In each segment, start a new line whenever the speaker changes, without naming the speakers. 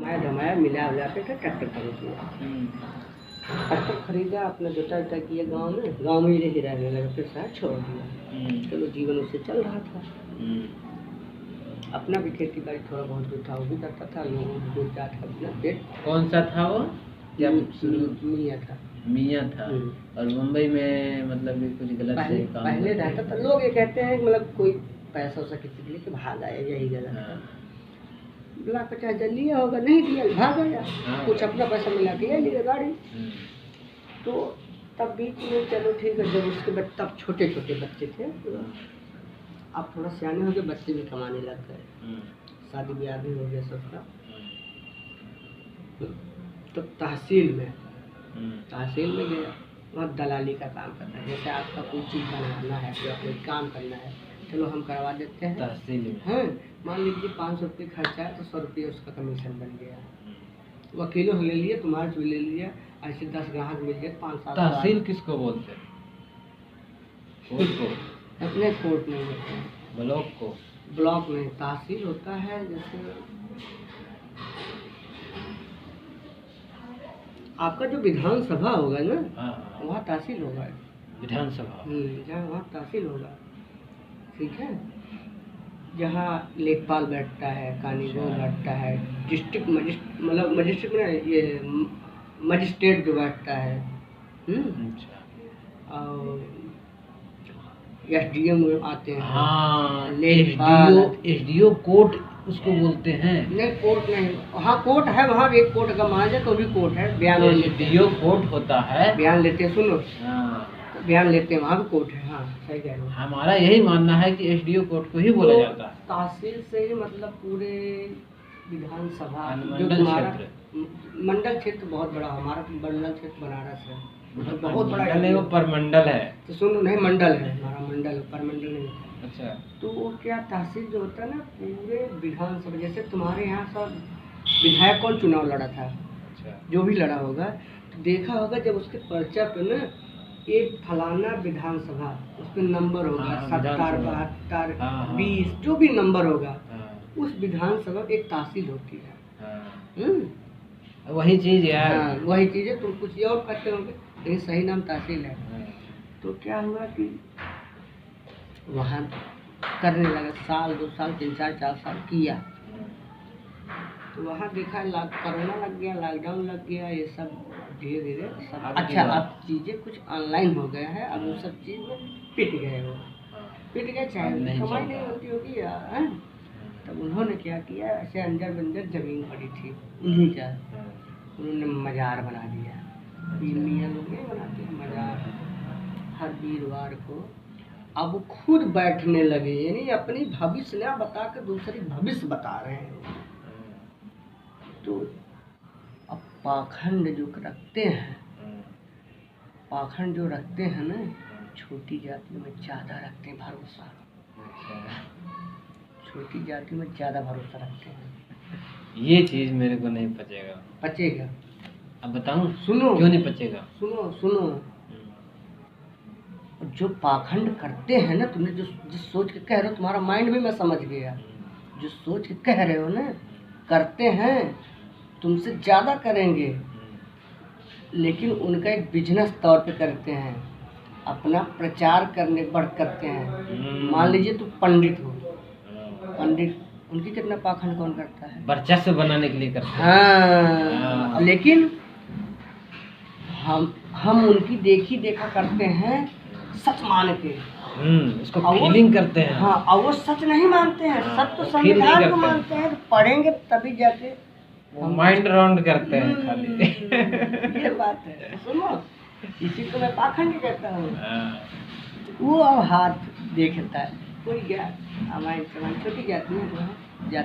कमाया धमाया मिला उला के ट्रैक्टर खरीद लिया। ट्रैक्टर खरीदा, अपना जोता जोता किया गाँव में ही रहने लगा, फिर शहर छोड़ दिया। चलो जीवन उससे चल रहा था। अपना भी खेती बाड़ी थोड़ा बहुत जो था वो भी करता था, लोगों को बेचा था अपना पेट।
कौन सा था वो? जब
मियाँ था।
मियाँ था। और मुंबई में मतलब कुछ गलत से काम
पहले रहता था। लोग ये कहते हैं मतलब कोई पैसा वैसा किसी के लिए कि भाग आया, यही गलत है। 50,000 लिया होगा, नहीं दिया भाग गया। कुछ अपना पैसा मिला के ले लिया गाड़ी। तो तब बीच में चलो ठीक है, जब उसके बच्चे तब छोटे छोटे बच्चे थे, अब थोड़ा सियाने हो गए, बच्चे भी कमाने लग गए, शादी ब्याह भी हो गया सबका। तो तहसील में गया, वहाँ दलाली का काम करना है। जैसे आपका कोई चीज़ बनाना है या कोई काम करना है, चलो हम करवा देते हैं
तहसील में।
हाँ, मान लीजिए 500 रुपये खर्चा है तो 100 रुपये उसका कमीशन बन गया। वकीलों से ले लिया, तुम्हारे से ले लिया, ऐसे 10 ग्राहक मिल गए, 5-7।
तहसील किसको बोलते हैं? कोर्ट को?
अपने कोर्ट नहीं होते हैं।
ब्लॉक को?
ब्लॉक में तहसील होता है। जैसे आपका जो विधानसभा होगा ना, वहाँ तहसील होगा।
विधानसभा
जहाँ वहाँ तहसील होगा, ठीक है। जहाँ लेखपाल बैठता है, कानूनगो बैठता है, डिस्ट्रिक्ट मतलब मजिस्ट्रेट में ये मजिस्ट्रेट जो बैठता है, और SDM आते हैं। हाँ,
SDO कोर्ट उसको बोलते हैं।
नहीं, कोर्ट नहीं, हाँ कोर्ट है, वहाँ एक कोर्ट का मान जाए तो भी कोर्ट है। बयान
SDO कोर्ट होता है,
बयान लेते हैं, सुनो, बयान लेते हैं, वहाँ भी कोर्ट है। हाँ सही कह रहे हो।
हमारा यही मानना है कि SDO कोर्ट को ही बोला जाता है।
तहसील से ही मतलब पूरे विधानसभा मंडल क्षेत्र बहुत बड़ा। हमारा मंडल क्षेत्र बनारस है, मतलब बहुत बड़ा
है। वो परमंडल है
तो सुनो, नहीं मंडल है हमारा, मंडल परमंडल नहीं।
अच्छा।
तो वो क्या तहसील जो होता है ना, पूरे विधानसभा, जैसे तुम्हारे यहाँ सब विधायक कौन चुनाव लड़ा था, जो भी लड़ा होगा, तो देखा होगा जब उसके पर्चा पे ना एक फलाना विधानसभा, उस पर नंबर होगा 70, 72, 20, जो भी नंबर होगा, उस विधानसभा एक तहसील होती है।
वही चीज यार।
हाँ, वही चीज है। तुम कुछ और कहते होंगे, लेकिन सही नाम तहसील है। तो क्या हुआ कि वहाँ करने लगा, 1 साल 2 साल 3 साल 4 साल किया। तो वहाँ देखा कोरोना लग गया, लॉकडाउन लग गया, ये सब धीरे धीरे सब। अच्छा, अब चीज़ें कुछ ऑनलाइन हो गया है, अब वो सब चीज़ में पिट गए, चाहे कमाई नहीं होती होगी यार। तब उन्होंने क्या किया, ऐसे अंदर बंदर जमीन पड़ी थी उन्हीं का, उन्होंने मज़ार बना दिया। मियाँ लोग नहीं बनाते मज़ार हर वीरवार को। अब वो खुद बैठने लगे, यानी अपनी भविष्य ना बता कर दूसरी भविष्य बता रहे हैं। तो अब पाखंड जो रखते हैं ना, छोटी जाति में ज़्यादा रखते हैं भरोसा। छोटी जाति में ज़्यादा भरोसा रखते हैं।
ये चीज़ मेरे को नहीं
पचेगा।
अब बताऊं?
सुनो,
क्यों नहीं पचेगा?
सुनो। जो पाखंड करते हैं ना, तुमने जिस सोच के कह रहे हो, तुम्हारा माइंड भी मैं समझ गया। जो सोच के कह रहे हो ना, करते हैं, तुमसे ज़्यादा करेंगे, लेकिन उनका एक बिजनेस तौर पे करते हैं, अपना प्रचार करने पर करते हैं। मान लीजिए तुम पंडित हो, पंडित उनकी कितना पाखंड कौन करता है?
वर्चस्व बनाने के लिए करते हैं।
हाँ, लेकिन हम उनकी देखा करते हैं, सच मान के
उसको फीलिंग करते हैं।
हाँ, और वो सच नहीं मानते हैं। सच तो संविधान को मानते हैं, तो पढ़ेंगे तभी जाके
हम माइंड राउंड करते हैं खाली।
ये बात है। सुनो, इसी को मैं पाखंड कहता हूँ। वो अब हाथ देखता है, कोई गया हमारी छोटी जाति में जो है,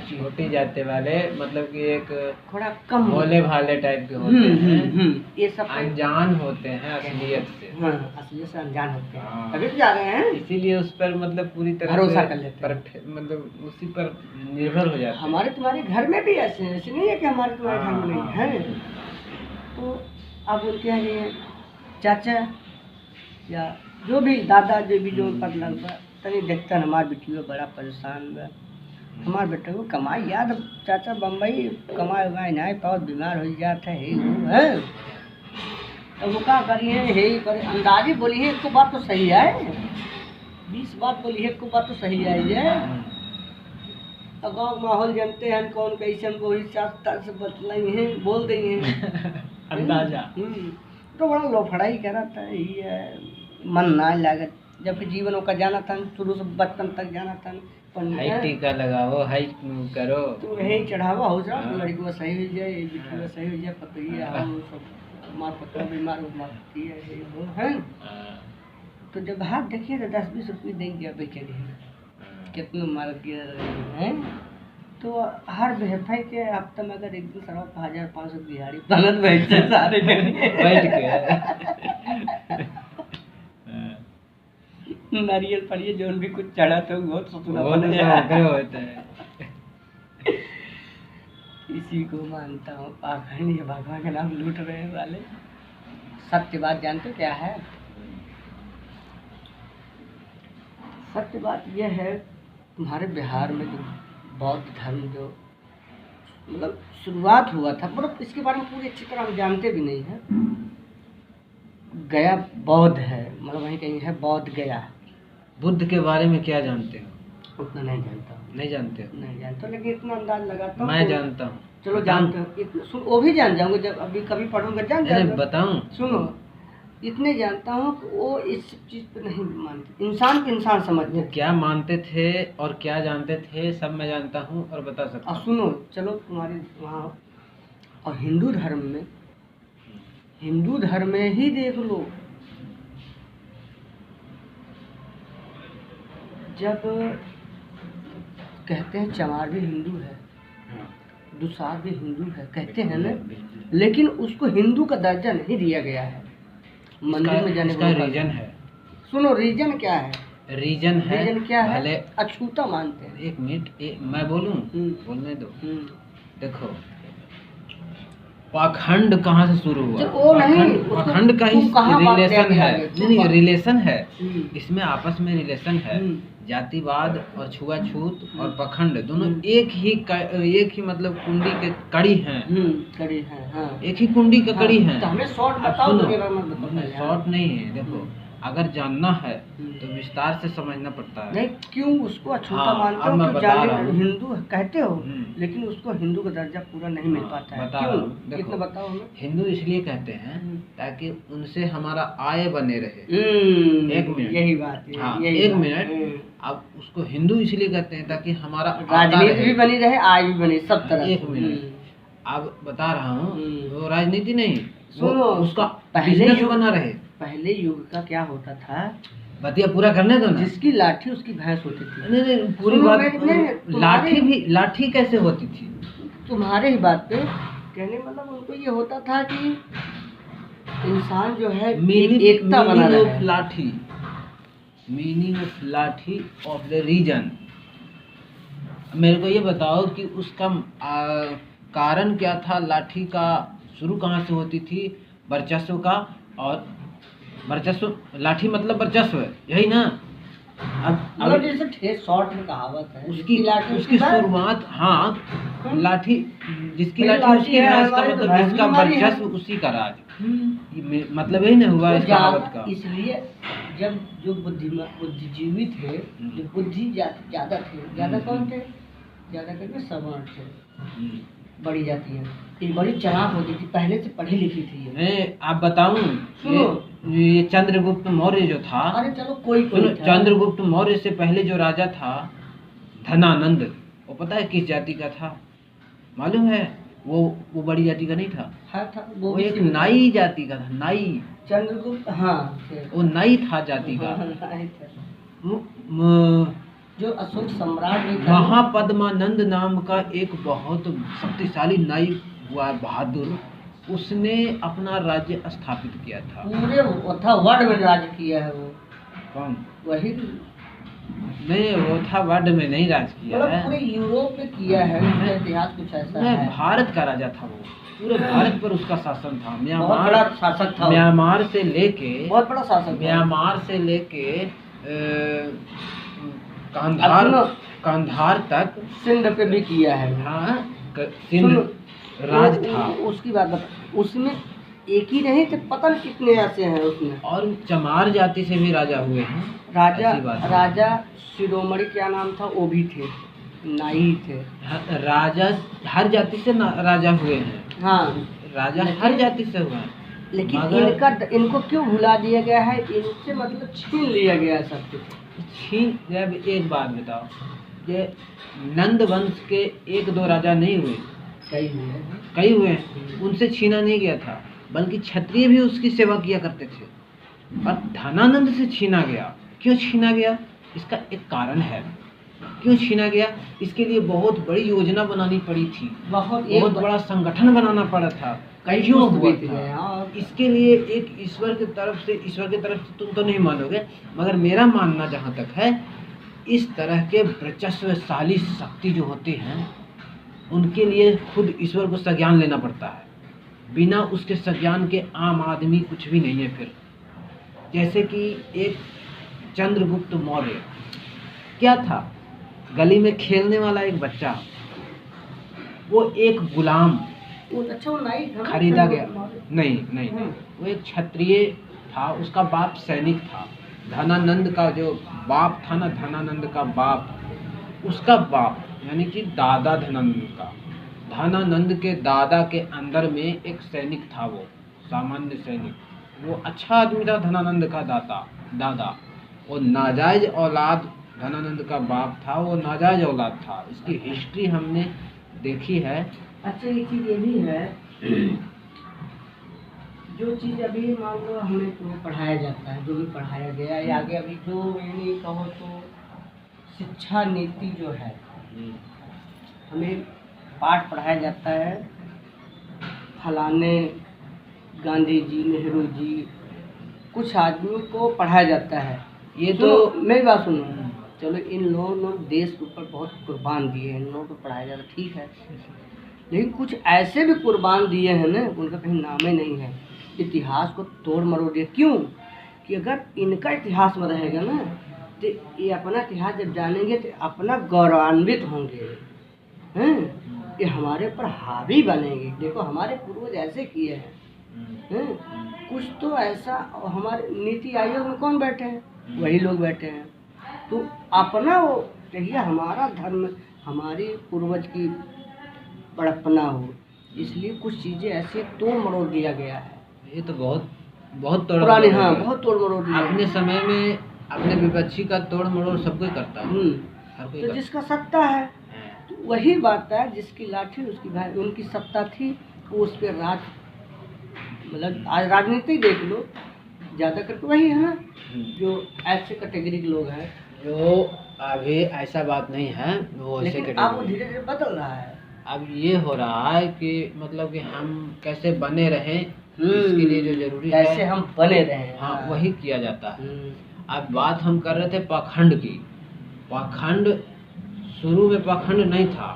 छोटी
जाति वाले मतलब कि एक
थोड़ा कम
भोले भाले टाइप के होते हैं।
ये सब
अनजान होते हैं असलियत से।
हाँ, असलियत से अनजान होते हैं, तभी तो जा रहे हैं।
इसीलिए उस पर मतलब पूरी तरह
भरोसा कर लेते हैं,
मतलब उसी पर निर्भर हो जाते हैं।
हमारे तुम्हारे घर में भी ऐसे हैं, ऐसे नहीं है कि हमारे तुम्हारे घर में नहीं है। तो अब उनके यहाँ चाचा या जो भी दादा जो भी जो पर लगता तभी देखता है हमारे बेटी बड़ा परेशान हुआ, हमारे बेटे को कमाई याद चाचा बम्बई कमाए उमाए नहीं बहुत बीमार हो जाता है वो है। तो वो क्या करिए है करे अंदाजी बोली है एक बात तो सही है 20 बात बोली है एक बात तो सही है ये। तो गाँव माहौल जानते हैं कौन कैसे हम वही हिसाब से बतलाई हैं बोल देंगे
अंदाजा।
तो बड़ा लोफड़ाई करा था ये मन ना लागत जबकि जीवन का जाना था शुरू से बचपन तक जाना था
हाई टीका लगाओ हाई करो
तो यही चढ़ावा हो जाओ लड़की को सही हो जाए बेटी को सही हो जाए पतई आओ सब मार पत्ता बीमार मारती है वो है। तो जब हाथ देखिए तो 10-20 रुपये दे दिया बेचारी कितना मार दिया है। तो हर बेहफाई के हफ्ते में अगर एक दिन सड़क 1500 दिहाड़ी बनत बैठते सारे
बैठ के
नारियल पड़िए जो भी कुछ चढ़ा तो बहुत सुना
होता है।
इसी को मानता हूँ पाखंड ये भगवान का नाम लूट रहे हैं वाले। सत्य बात जानते हो क्या है? सत्य बात यह है तुम्हारे बिहार में जो बौद्ध धर्म जो मतलब शुरुआत हुआ था मतलब इसके बारे में पूरी अच्छी तरह हम जानते भी नहीं हैं। गया बौद्ध है मतलब वहीं कहीं है बौद्ध गया।
बुद्ध के बारे में क्या जानते हो?
उतना नहीं जानता
नहीं जानते हो?
नहीं जानता लेकिन इतना अंदाज लगाता हूँ
मैं जानता हूँ।
चलो जानते हो इतना सुन वो भी जान जाऊंगा जब अभी कभी पढ़ूंगा जान जाऊंगा।
बताऊं
सुनो इतने जानता हूँ कि वो इस चीज़ पे नहीं मानते इंसान को इंसान समझते
वो क्या मानते थे और क्या जानते थे सब मैं जानता हूँ और बता सकता
और
हूँ।
सुनो चलो तुम्हारे वहाँ और हिंदू धर्म में ही देख लो जब कहते हैं चमार भी हिंदू है दुसार भी हिंदू है कहते हैं ना लेकिन उसको हिंदू का दर्जा नहीं दिया गया है मंदिर में जाने का
रीजन है।
सुनो रीजन क्या है?
रीजन
क्या है?
भले
अछूता मानते हैं।
एक मिनट मैं बोलूं बोलने दो। देखो पाखंड कहाँ से शुरू हुआ?
वो नहीं
पाखंड का ही रिलेशन है। नहीं रिलेशन है इसमें आपस में रिलेशन है। जातिवाद और छुआछूत और पाखंड दोनों एक ही मतलब कुंडी के कड़ी हैं।
कड़ी है हाँ।
एक ही कुंडी का कड़ी है।
तो हमें शॉर्ट बताओ
शॉर्ट नहीं है। देखो अगर जानना है तो विस्तार से समझना पड़ता है।
नहीं क्यों उसको अछूता मानते हो?
मैं बता रहा हूँ
हिंदू कहते हो लेकिन उसको हिंदू का दर्जा पूरा नहीं मिल पाता है। क्यों? कितना बताओ हमें।
हिंदू इसलिए कहते हैं ताकि उनसे हमारा आय बने रहे। एक मिनट
यही बात है।
हाँ एक मिनट अब उसको हिंदू इसलिए कहते हैं ताकि हमारा
राजनीति भी बनी रहे आय भी बने सब तरह।
एक मिनट अब बता रहा हूँ वो राजनीति नहीं
सुनो
उसका पहले युग बना रहे।
पहले युग का क्या होता था
बतिया पूरा करने दो। जिसकी
लाठी उसकी भैंस होती थी।
नहीं पूरी बात लाठी कैसे होती थी?
तुम्हारे ही बात पे कहने मतलब उनको ये होता था कि इंसान जो है एकता बना रहे।
लाठी मीनिंग ऑफ लाठी ऑफ द रीजन। मेरे को ये बताओ कि उसका कारण क्या था? लाठी का शुरू कहाँ से होती थी? वर्चस्व का। और वर्चस्व लाठी मतलब वर्चस्व है यही ना। अब
जैसे ठेस शॉर्ट में कहावत है
उसकी शुरुआत हाँ लाठी जिसकी लाठी उसकी है इसका मतलब जिसका वर्चस्व उसी का राज। मतलब यही ना हुआ इस कहावत का।
इसलिए जब जो बुद्धिजीवी थे जो बुद्धि ज्यादा थे ज्यादा कौन थे? ज्यादा करके सवर्ण थे बड़ी जाती है ये बड़ी चालाक होती थी पहले से पढ़ी लिखी थी।
मैं आप बताऊं ये चंद्रगुप्त मौर्य जो था।
अरे चलो कोई
चंद्रगुप्त मौर्य से पहले जो राजा था धनानंद वो पता है किस जाति का था? मालूम है? वो बड़ी जाति का नहीं था। वो एक नाई जाति का था। नाई
चंद्रगुप्त हाँ
वो नाई था जाति का।
जो अशोक सम्राट
महापद्मानंद नाम का एक बहुत शक्तिशाली नाई हुआ बहादुर उसने अपना राज्य स्थापित किया था।
पूरे वर्ल्ड में राज किया है वो।
कौन?
वही
नहीं वो था वर्ल्ड में नहीं राज किया है
पूरे यूरोप में किया है। उसका इतिहास कुछ ऐसा है।
भारत का राजा था वो पूरे भारत पर उसका शासन था।
म्यांमार शासक था।
म्यांमार से लेके
बहुत बड़ा शासक।
म्यांमार से लेके कांधार कंधार तक,
सिंध पे भी किया है।
हाँ, सिंध राज था।
उसकी बात बता, उसमें एक ही नहीं थे, पता नहीं कितने ऐसे हैं उसमें।
और चमार जाति से भी राजा हुए हैं। ऐसी बात है।
राजा शिरोमणि क्या नाम था, वो भी थे, नाई थे।
राजा हर जाति से राजा हुए हैं।
हाँ,
राजा हर जाति से हुए हैं।
लेकिन
मगर
इनको क्यों भुला दिया गया है, इनसे मतलब छीन लिया गया है सब कुछ।
जब एक बात बताओ, ये नंद वंश के एक दो राजा नहीं हुए, कई हुए हैं, उनसे छीना नहीं गया था, बल्कि क्षत्रिय भी उसकी सेवा किया करते थे। और धनानंद से छीना गया। क्यों छीना गया? इसका एक कारण है। क्यों छीना गया? इसके लिए बहुत बड़ी योजना बनानी पड़ी थी, बहुत बड़ा संगठन बनाना पड़ा था। क्यों हुआ था? इसके लिए एक ईश्वर की तरफ से तुम तो नहीं मानोगे, मगर मेरा मानना जहाँ तक है, इस तरह के वर्चस्वशाली शक्ति जो होते हैं, उनके लिए खुद ईश्वर को संज्ञान लेना पड़ता है। बिना उसके संज्ञान के आम आदमी कुछ भी नहीं है। फिर जैसे कि एक चंद्रगुप्त मौर्य क्या था, गली में खेलने वाला एक बच्चा, वो एक गुलाम खरीदा गया। नहीं, वो एक क्षत्रिय था, उसका बाप सैनिक था। धनानंद का जो बाप था ना, धनानंद का बाप, उसका बाप यानी कि दादा धनानंद के दादा के अंदर में एक सैनिक था, वो सामान्य सैनिक, वो अच्छा आदमी था। धनानंद का दादा वो नाजायज औलाद, धनानंद का बाप था, वो नाजायज औलाद था। इसकी हिस्ट्री हमने देखी है।
अच्छा, एक चीज ये भी है, जो चीज अभी मान लो हमें तो पढ़ाया जाता है, जो भी पढ़ाया गया या आगे अभी जो मैंने कहो तो शिक्षा नीति जो है, हमें पाठ पढ़ाया जाता है, फलाने गांधी जी, नेहरू जी, कुछ आदमियों को पढ़ाया जाता है। ये तो मेरी बात सुनो, चलो इन लोगों ने देश के ऊपर बहुत कुर्बान दिए हैं, इन लोगों को पढ़ाया जाता, ठीक है, लेकिन कुछ ऐसे भी कुर्बान दिए हैं ना, उनका कहीं नाम ही नहीं है। इतिहास को तोड़ मरोड़ दिया। क्यों? कि अगर इनका इतिहास में रहेगा ना, तो ये अपना इतिहास जब जानेंगे तो अपना गौरवान्वित होंगे, हैं, ये हमारे ऊपर हावी बनेंगे। देखो हमारे पूर्वज ऐसे किए हैं, कुछ तो ऐसा। हमारे नीति आयोग में कौन बैठे हैं? वही लोग बैठे हैं। तो अपना वो चाहिए, हमारा धर्म, हमारी पूर्वज की बड़प्पना हो, इसलिए कुछ चीज़ें ऐसे तोड़ मरोड़ दिया गया है।
ये तो बहुत तोड़
पुराने, हाँ, बहुत तोड़ मरोड़ दिया।
अपने समय में अपने विपक्षी का तोड़ मरोड़ सब कोई करता है।
तो जिसका सत्ता है, तो वही बात है, जिसकी लाठी उसकी भाई। उनकी सत्ता थी, वो उस पर राज, मतलब आज राजनीति देख लो, ज़्यादा करके वही है ना, जो ऐसे कैटेगरी के लोग हैं।
जो अभी ऐसा बात नहीं है, वो ऐसे
लेकिन अब वो धीरे धीरे बदल रहा है। अब
ये हो रहा है कि मतलब कि हम कैसे बने रहें, इसके लिए जो जरूरी है,
कैसे हम बने रहें,
हाँ, वही किया जाता है। अब बात हम कर रहे थे पाखंड की। पाखंड, शुरू में पाखंड नहीं था,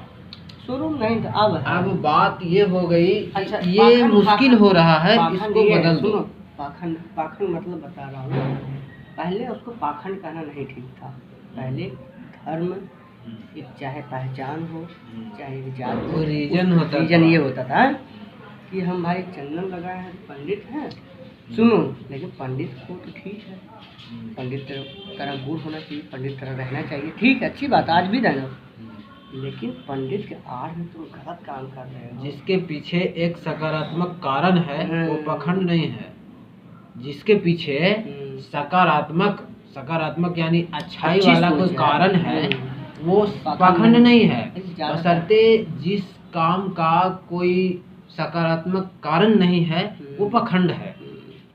अब बात ये हो गई। अच्छा, ये मुश्किल हो रहा है, इसको बदल दो।
पाखंड मतलब बता रहा हूँ, पहले उसको पाखंड कहना नहीं ठीक था। पहले धर्म, चाहे पहचान हो, चाहे जात हो, रीजन ये होता था कि हम भाई चंदन लगाए हैं, पंडित हैं, सुनो, लेकिन पंडित को तो ठीक है, पंडित तरह गुण होना चाहिए, पंडित तरह रहना चाहिए, ठीक है, अच्छी बात, आज भी रहना, लेकिन पंडित के आड़ में तुम गलत काम कर रहे हो।
जिसके पीछे एक सकारात्मक कारण है, वो पाखंड नहीं है। जिसके पीछे सकारात्मक यानी अच्छाई वाला कोई कारण है, वो पाखंड नहीं है। बशर्ते जिस काम का कोई सकारात्मक कारण नहीं है, वो पाखंड है।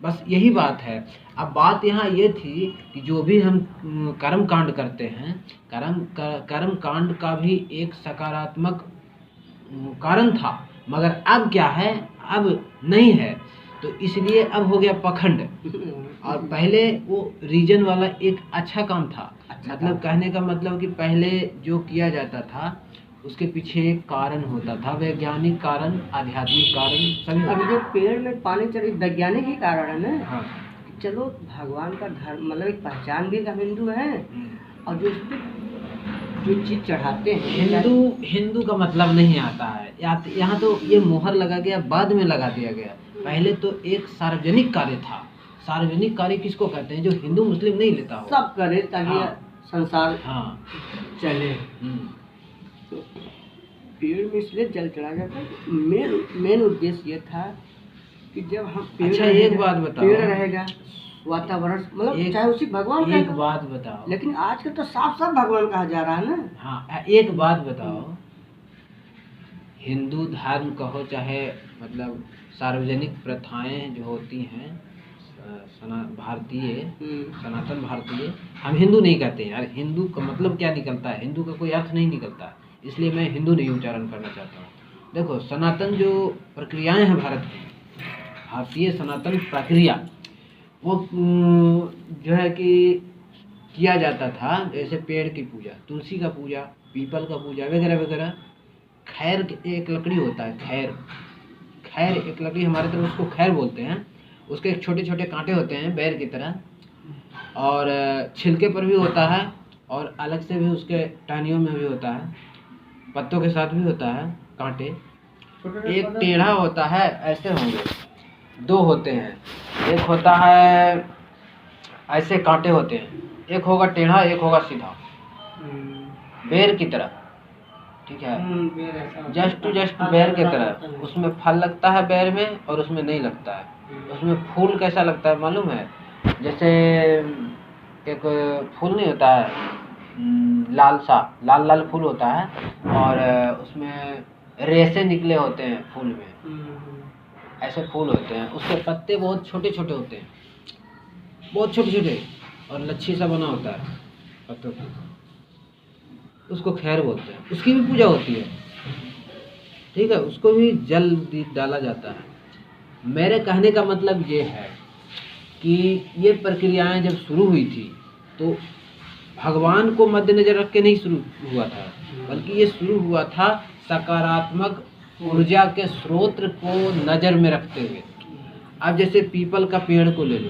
बस यही बात है। अब बात यहाँ ये थी कि जो भी हम कर्म कांड करते हैं, कर्म कांड का भी एक सकारात्मक कारण था, मगर अब क्या है, अब नहीं है, तो इसलिए अब हो गया पाखंड। और पहले वो रीजन वाला एक अच्छा काम था। मतलब कहने का मतलब कि पहले जो किया जाता था उसके पीछे एक कारण होता था, वैज्ञानिक कारण, आध्यात्मिक कारण, सभी।
अब जो पेड़ में पानी चढ़ी, वैज्ञानिक ही कारण है ना।
हाँ,
चलो भगवान का धर्म, मतलब एक पहचान भी हम हिंदू हैं, और जो इस पर जो चीज़ चढ़ाते हैं
हिंदू हिंदू का मतलब नहीं आता है यहाँ तो ये मोहर लगा गया, बाद में लगा दिया गया। पहले तो एक सार्वजनिक कार्य था। सार्वजनिक कार्य किसको कहते हैं? जो हिंदू मुस्लिम नहीं लेता हो,
सब करे ताकि
हाँ।
संसार
हाँ।
चले। तो पेड़ में इसलिए जल चढ़ाया जाता है। मेन उद्देश्य ये था कि जब हम
अच्छा एक बात बताओ,
पेड़ रहेगा, वातावरण मतलब चाहे उसी भगवान का,
एक बात बताओ,
लेकिन आजकल तो साफ साफ भगवान कहा जा रहा है ना।
हाँ एक बात बताओ, हिंदू धर्म कहो चाहे मतलब सार्वजनिक प्रथाएं जो होती हैं भारतीय सनातन भारतीय, हम हिंदू नहीं कहते हैं यार। हिंदू का मतलब क्या निकलता है? हिंदू का कोई अर्थ नहीं निकलता, इसलिए मैं हिंदू नहीं उच्चारण करना चाहता हूँ। देखो सनातन जो प्रक्रियाएं हैं भारत की, भारतीय सनातन प्रक्रिया, वो जो है कि किया जाता था। जैसे पेड़ की पूजा, तुलसी का पूजा, पीपल का पूजा वगैरह वगैरह। खैर एक लकड़ी होता है, खैर एक लकड़ी, हमारे तरफ उसको खैर बोलते हैं। उसके एक छोटे छोटे कांटे होते हैं बैर की तरह, और छिलके पर भी होता है और अलग से भी उसके टहनियों में भी होता है, पत्तों के साथ भी होता है कांटे। एक टेढ़ा होता है, ऐसे होंगे, दो होते हैं, एक होता है ऐसे कांटे होते हैं, एक होगा टेढ़ा एक होगा सीधा, बेर की तरह, ठीक है, जस्ट टू जस्ट बेर की तरह। उसमें फल लगता है बेर में और उसमें नहीं लगता है। उसमें फूल कैसा लगता है मालूम है? जैसे एक फूल नहीं होता है लाल सा, लाल लाल फूल होता है और उसमें रेशे निकले होते हैं फूल में, ऐसे फूल होते हैं। उसके पत्ते बहुत छोटे छोटे होते हैं, बहुत छोटे छोटे, और लच्छी सा बना होता है पत्तों की, उसको खैर बोलते हैं। उसकी भी पूजा होती है, ठीक है, उसको भी जल डाला जाता है। मेरे कहने का मतलब ये है कि ये प्रक्रियाएं जब शुरू हुई थी तो भगवान को मद्देनजर रख के नहीं शुरू हुआ था, बल्कि ये शुरू हुआ था सकारात्मक ऊर्जा के स्रोत को नज़र में रखते हुए। अब जैसे पीपल का पेड़ को ले लो,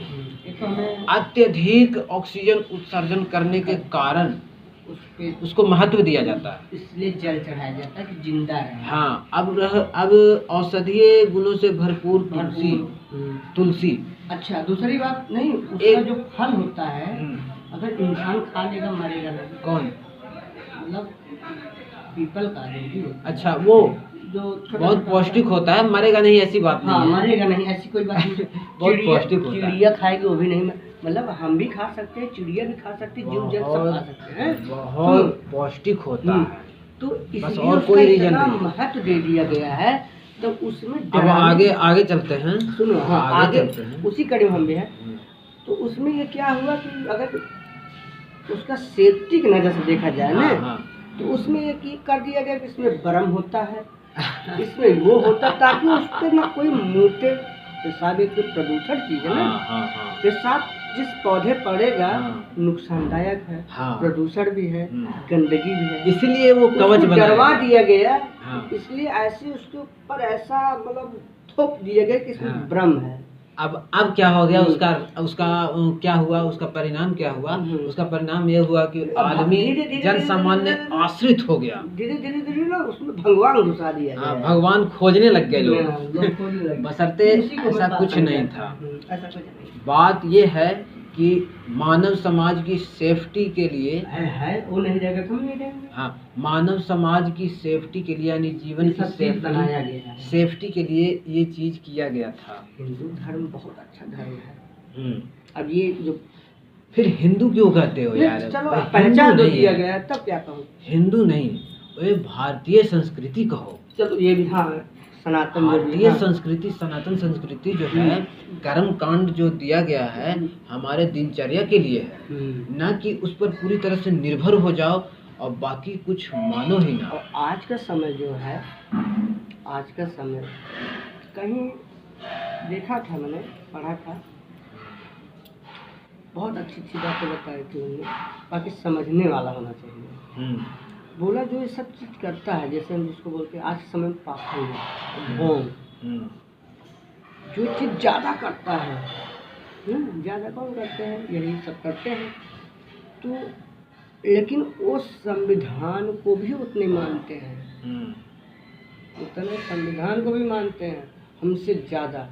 अत्यधिक ऑक्सीजन उत्सर्जन करने के कारण उसको महत्व दिया जाता है,
इसलिए जल चढ़ाया जाता है कि जिंदा रहे।
हाँ। अब औषधीय गुणों से भरपूर तुलसी। अच्छा
दूसरी बात नहीं, उसका जो फल होता है अगर इंसान खा लेगा मरेगा नहीं।
कौन?
मतलब पीपल का जो भी होता है,
अच्छा, वो
जो
बहुत पौष्टिक होता है, मरेगा नहीं ऐसी बात नहीं है।
मरेगा नहीं ऐसी कोई बात नहीं।
बहुत पौष्टिक होता है।
चिड़िया खाएगी वो भी नहीं, मतलब हम भी खा सकते हैं, चिड़िया भी खा सकती है, जीव जंतु सब खा सकते हैं,
बहुत पौष्टिक होता है।
तो
बस और कोई रीजन नहीं,
महत्व दे दिया गया है। तो उसमें
अब आगे चलते हैं,
सुनो, आगे
चलते हैं,
उसी कड़ी में हम भी हैं। तो उसमें ये क्या हुआ कि अगर उसका सेफ्टी की नजर से देखा जाए ना, तो उसमें ये कर दिया गया कि इसमें बरम होता है, इसमें वो होता, ताकि उस पर ना कोई मोटे पेशाब, एक प्रदूषण चीज है ना, पेशाब जिस पौधे पड़ेगा नुकसानदायक है, प्रदूषण भी है, गंदगी भी है,
इसलिए वो कवच
डरवा दिया गया। इसलिए ऐसे उसके ऊपर ऐसा मतलब थोप दिया गया कि इसमें ब्रह्म है।
अब क्या हो गया? उसका क्या हुआ? उसका परिणाम क्या हुआ? उसका परिणाम ये हुआ कि आदमी जन सामान्य आश्रित हो गया।
धीरे धीरे ना उसमें भगवान घुसा दिया गया।
भगवान खोजने लग गए लोग, बशर्ते ऐसा कुछ नहीं था। बात ये है कि मानव समाज की सेफ्टी के लिए
है वो नहीं रहेगा, तुम नहीं रहेंगे।
हाँ, मानव समाज की सेफ्टी के लिए, यानी जीवन की
बनाया गया है,
सेफ्टी के लिए ये चीज किया गया था।
हिंदू धर्म बहुत अच्छा धर्म है। अब ये जो
फिर हिंदू क्यों कहते हो यार?
चलो पहचान तो दिया गया है, तब क्या कहूँ?
हिंदू नहीं, ये भारतीय संस्कृति कहो।
चलो ये भी हाँ, सनातन
भारतीय संस्कृति, सनातन संस्कृति जो है, कर्म कांड जो दिया गया है हमारे दिनचर्या के लिए है, ना कि उस पर पूरी तरह से निर्भर हो जाओ और बाकी कुछ मानो ही ना।
और आज का समय जो है, आज का समय कहीं देखा था, मैंने पढ़ा था, बहुत अच्छी अच्छी बातें बताई थी उन्होंने, बाकी समझने वाला होना चाहिए। बोला जो ये सब चीज़ करता है, जैसे हम जिसको बोलते हैं आज के समय में पाखंड, भोग, जो चीज़ ज़्यादा करता है, ज़्यादा कौन करते हैं? यही सब करते हैं। तो लेकिन वो संविधान को भी उतने मानते हैं, उतने संविधान को भी मानते हैं हमसे ज़्यादा।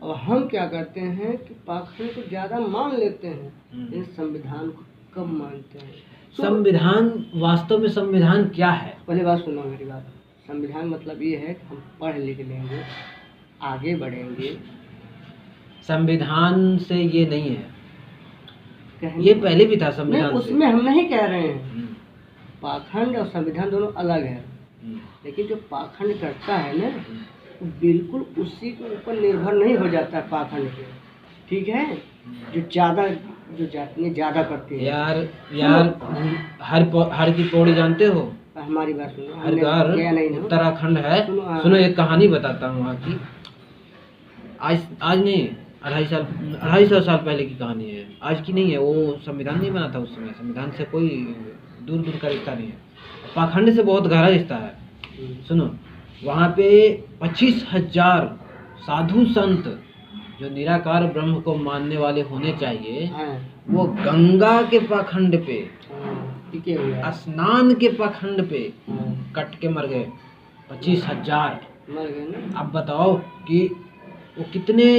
और हम क्या करते हैं कि पाखंड को ज़्यादा मान लेते हैं, लेकिन संविधान को कम मानते हैं। तो
संविधान, वास्तव में संविधान क्या है?
पहले बात सुनो मेरी बात। संविधान मतलब ये है कि हम पढ़ लिख लेंगे, आगे बढ़ेंगे।
संविधान से ये नहीं है,
कहेंगे
ये पहले भी था संविधान
नहीं,
से।
उसमें हम नहीं कह रहे हैं। पाखंड और संविधान दोनों अलग है, लेकिन जो पाखंड करता है ना, वो बिल्कुल उसी के ऊपर निर्भर नहीं हो जाता है पाखंड पे, ठीक है? जो जातियाँ ज़्यादा करती है।
यार हर की पौड़ी जानते हो?
हमारी बात सुनो,
हरिद्वार उत्तराखंड है। सुनो एक कहानी बताता हूँ वहाँ की। आज नहीं, 250 साल पहले की कहानी है, आज की नहीं है। वो संविधान नहीं बना था उस समय, संविधान से कोई दूर का रिश्ता नहीं है, पाखंड से बहुत गहरा रिश्ता है। सुनो, वहाँ पे 25,000 साधु संत जो निराकार ब्रह्म को मानने वाले होने चाहिए, वो गंगा के पाखंड पे, स्नान के पाखंड पे कट के मर गए। 25,000
मर गए ना।
अब बताओ कि वो कितने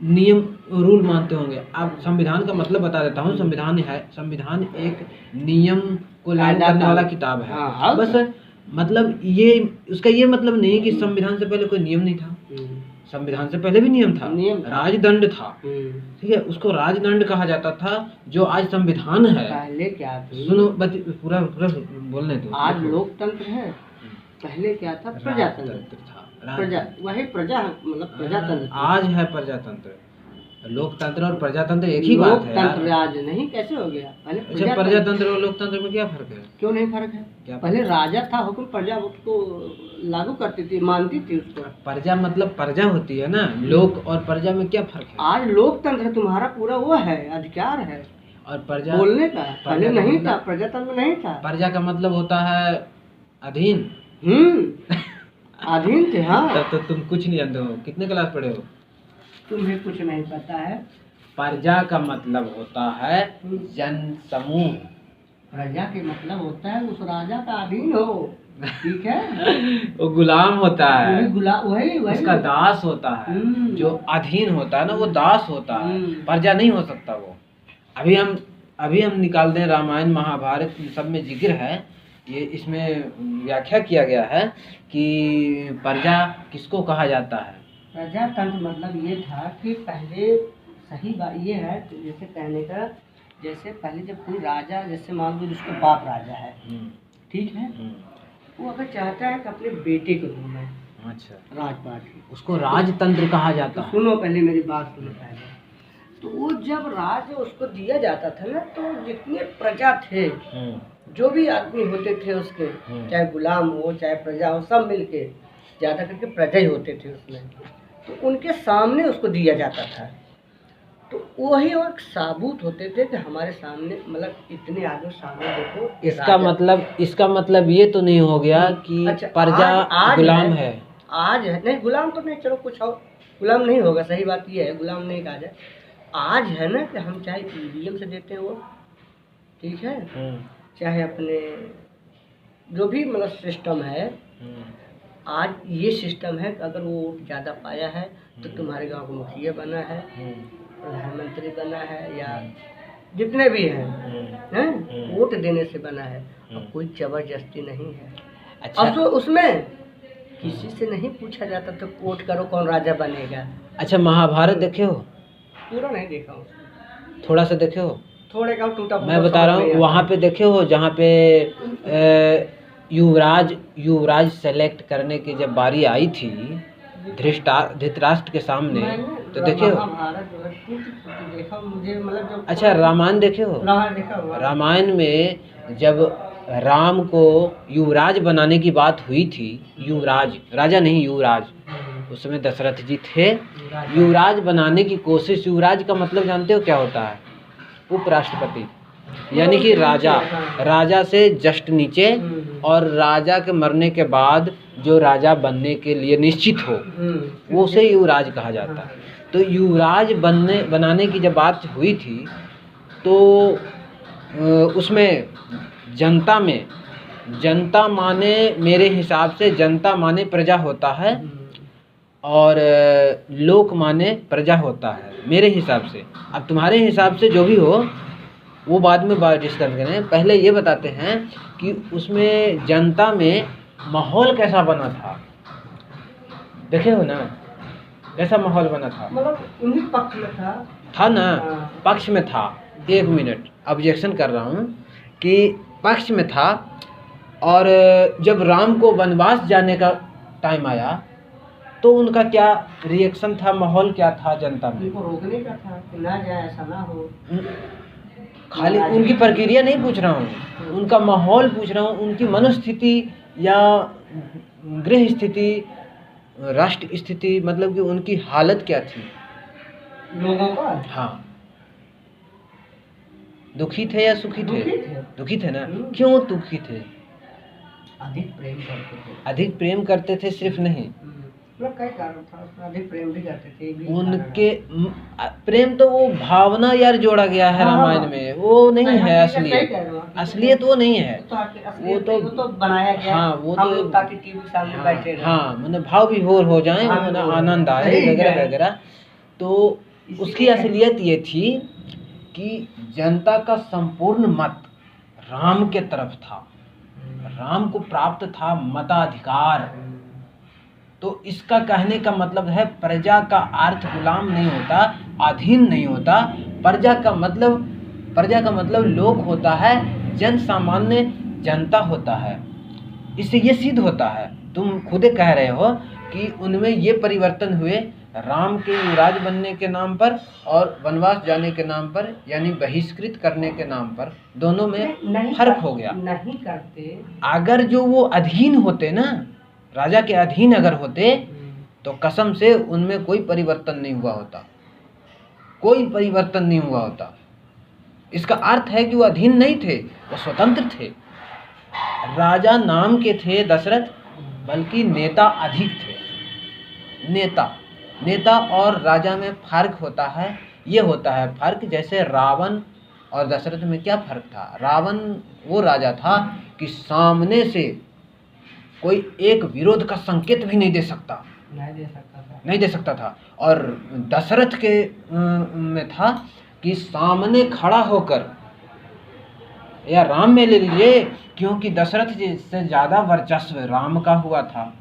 नियम रूल मानते होंगे। अब संविधान का मतलब बता देता हूँ। संविधान एक नियम को लागू करने वाला किताब है। बस मतलब ये उसका ये मतलब नहीं कि संविधान से पहले कोई नियम नहीं था। संविधान से पहले भी नियम था, राजदंड था, ठीक है? उसको राजदंड कहा जाता था। जो आज संविधान है,
पहले क्या था?
सुनो पूरा बोलने दो।
आज लोकतंत्र है, पहले क्या था? प्रजातंत्र था। वही प्रजा मतलब प्रजातंत्र।
आज है प्रजातंत्र। लोकतंत्र और प्रजातंत्र एक ही बात है।
लोकतंत्र आज नहीं, कैसे हो गया? पहले
अच्छा, प्रजातंत्र और लोकतंत्र में क्या फर्क है?
क्यों नहीं फर्क है? पहले राजा था, हुक्म प्रजा उसको लागू करती थी, मानती थी उसको।
प्रजा मतलब प्रजा होती है ना, लोक और प्रजा में क्या फर्क है?
आज लोकतंत्र तुम्हारा पूरा वो है, अधिकार है
और प्रजा
बोलने का। पहले नहीं था, प्रजातंत्र नहीं था।
प्रजा का मतलब होता है अधीन।
अधीन थे। हाँ,
तब तो तुम कुछ नहीं जानते हो। कितने क्लास पढ़े हो?
तुम्हें कुछ नहीं पता है।
प्रजा का मतलब होता है जन समूह।
प्रजा के मतलब होता है उस राजा का अधीन हो, ठीक है?
वो गुलाम होता है,
वही
उसका दास होता है। जो अधीन होता है ना, वो दास होता है, प्रजा नहीं हो सकता वो। अभी हम निकाल दें, रामायण महाभारत सब में जिक्र है, ये इसमें व्याख्या किया गया है कि प्रजा किसको कहा जाता है।
प्रजातंत्र मतलब ये था कि पहले, सही बात ये है जैसे कहने का, जैसे पहले जब कोई राजा, जैसे मान लो जिसका बाप राजा है, ठीक है, वो अगर चाहता है कि अपने बेटे को दूँ मैं, अच्छा, राजपाट, उसको राजतंत्र कहा जाता है। सुनो पहले मेरी बात सुनो पहले। तो वो जब राज उसको दिया जाता था ना, तो जितने प्रजा थे, जो भी आदमी होते थे उसके, चाहे गुलाम हो चाहे प्रजा हो, सब मिलके ज़्यादा करके प्रजा ही होते थे उसमें, तो उनके सामने उसको दिया जाता था। तो वही एक साबूत होते थे कि हमारे सामने, मतलब इतने आदमी सामने देखो।
इसका मतलब ये तो नहीं हो गया कि अच्छा, प्रजा गुलाम है।
आज है नहीं, गुलाम तो नहीं, चलो कुछ और गुलाम नहीं होगा, सही बात ये है, गुलाम नहीं कहा जाए। आज है ना कि हम चाहे ईवीएम से देते हैं वो, ठीक है, चाहे अपने जो भी मतलब सिस्टम है, आज ये सिस्टम है कि अगर वो वोट ज़्यादा पाया है तो तुम्हारे गांव का मुखिया बना है, प्रधानमंत्री बना है, या जितने भी हैं, वोट देने से बना है। अब कोई जबरदस्ती नहीं है। अच्छा, अब तो उसमें किसी से नहीं पूछा जाता तो वोट करो कौन राजा बनेगा। अच्छा, महाभारत देखे हो? पूरा नहीं देखा हूँ, थोड़ा सा देखे हो? थोड़े का टूटा। मैं बता रहा हूँ, वहाँ पे देखे हो जहाँ पे युवराज सेलेक्ट करने की जब बारी आई थी धृतराष्ट्र के सामने, तो देखे हो? देखा मुझे, मतलब अच्छा, रामायण देखे हो? रामायण में जब राम को युवराज बनाने की बात हुई थी, युवराज, राजा नहीं युवराज, उस समय दशरथ जी थे, युवराज बनाने की कोशिश। युवराज का मतलब जानते हो क्या होता है? उपराष्ट्रपति, यानी कि राजा से जस्ट नीचे, और राजा के मरने के बाद जो राजा बनने के लिए निश्चित हो, वो उसे युवराज कहा जाता है। तो युवराज बनाने की जब बात हुई थी, तो
उसमें जनता माने, मेरे हिसाब से जनता माने प्रजा होता है और लोक माने प्रजा होता है मेरे हिसाब से। अब तुम्हारे हिसाब से जो भी हो वो बाद में डिस्कस करें, पहले ये बताते हैं कि उसमें जनता में माहौल कैसा बना था, देखे हो ना कैसा माहौल बना था?
मतलब उन्हीं पक्ष में
था ना?
हाँ।
पक्ष में था। एक मिनट ऑब्जेक्शन कर रहा हूँ कि पक्ष में था। और जब राम को वनवास जाने का टाइम आया तो उनका क्या रिएक्शन था, माहौल क्या था जनता में?
उनको रोकने का था कि ना जाए, ऐसा ना हो।
खाली उनकी प्रक्रिया नहीं पूछ रहा हूँ, उनका माहौल पूछ रहा हूँ, उनकी मनोस्थिति या गृह स्थिति, राष्ट्र स्थिति, मतलब कि उनकी हालत क्या थी
लोगों का?
हाँ, दुखी थे या सुखी थे? दुखी थे ना? क्यों दुखी थे?
अधिक प्रेम करते थे।
अधिक प्रेम करते थे सिर्फ नहीं,
मतलब कई कारण था उसमें, अधिक प्रेम भी करते थे। ये भी
उनके प्रेम तो वो भावना यार जोड़ा गया है रामायण में, वो नहीं है असलियत। असलियत वो नहीं है,
वो तो बनाया गया।
हाँ वो
हम
तो
लोग ताकि टीवी के सामने बैठे रहे।
हाँ मतलब भाव विभोर हो जाएं, आनंद आए वगैरह वगैरह। तो उसकी असलियत ये थी कि जनता का संपूर्ण मत राम के तरफ था, राम को प्राप्त था मताधिकार। तो इसका कहने का मतलब है प्रजा का अर्थ गुलाम नहीं होता, अधीन नहीं होता। प्रजा का मतलब लोक होता है, जन सामान्य जनता होता है। इससे ये सिद्ध होता है, तुम खुद कह रहे हो कि उनमें ये परिवर्तन हुए राम के युवराज बनने के नाम पर और वनवास जाने के नाम पर, यानी बहिष्कृत करने के नाम पर, दोनों में फर्क हो गया।
नहीं करते।
अगर जो वो अधीन होते ना, राजा के अधीन अगर होते तो कसम से उनमें कोई परिवर्तन नहीं हुआ होता, कोई परिवर्तन नहीं हुआ होता। इसका अर्थ है कि वो अधीन नहीं थे, वो स्वतंत्र थे। राजा नाम के थे दशरथ, बल्कि नेता अधिक थे। नेता और राजा में फर्क होता है। ये होता है फर्क, जैसे रावण और दशरथ में क्या फर्क था? रावण वो राजा था कि सामने से कोई एक विरोध का संकेत भी नहीं दे सकता था। और दशरथ के में था कि सामने खड़ा होकर, या राम में ले लीजिए, क्योंकि दशरथ से ज़्यादा वर्चस्व राम का हुआ था।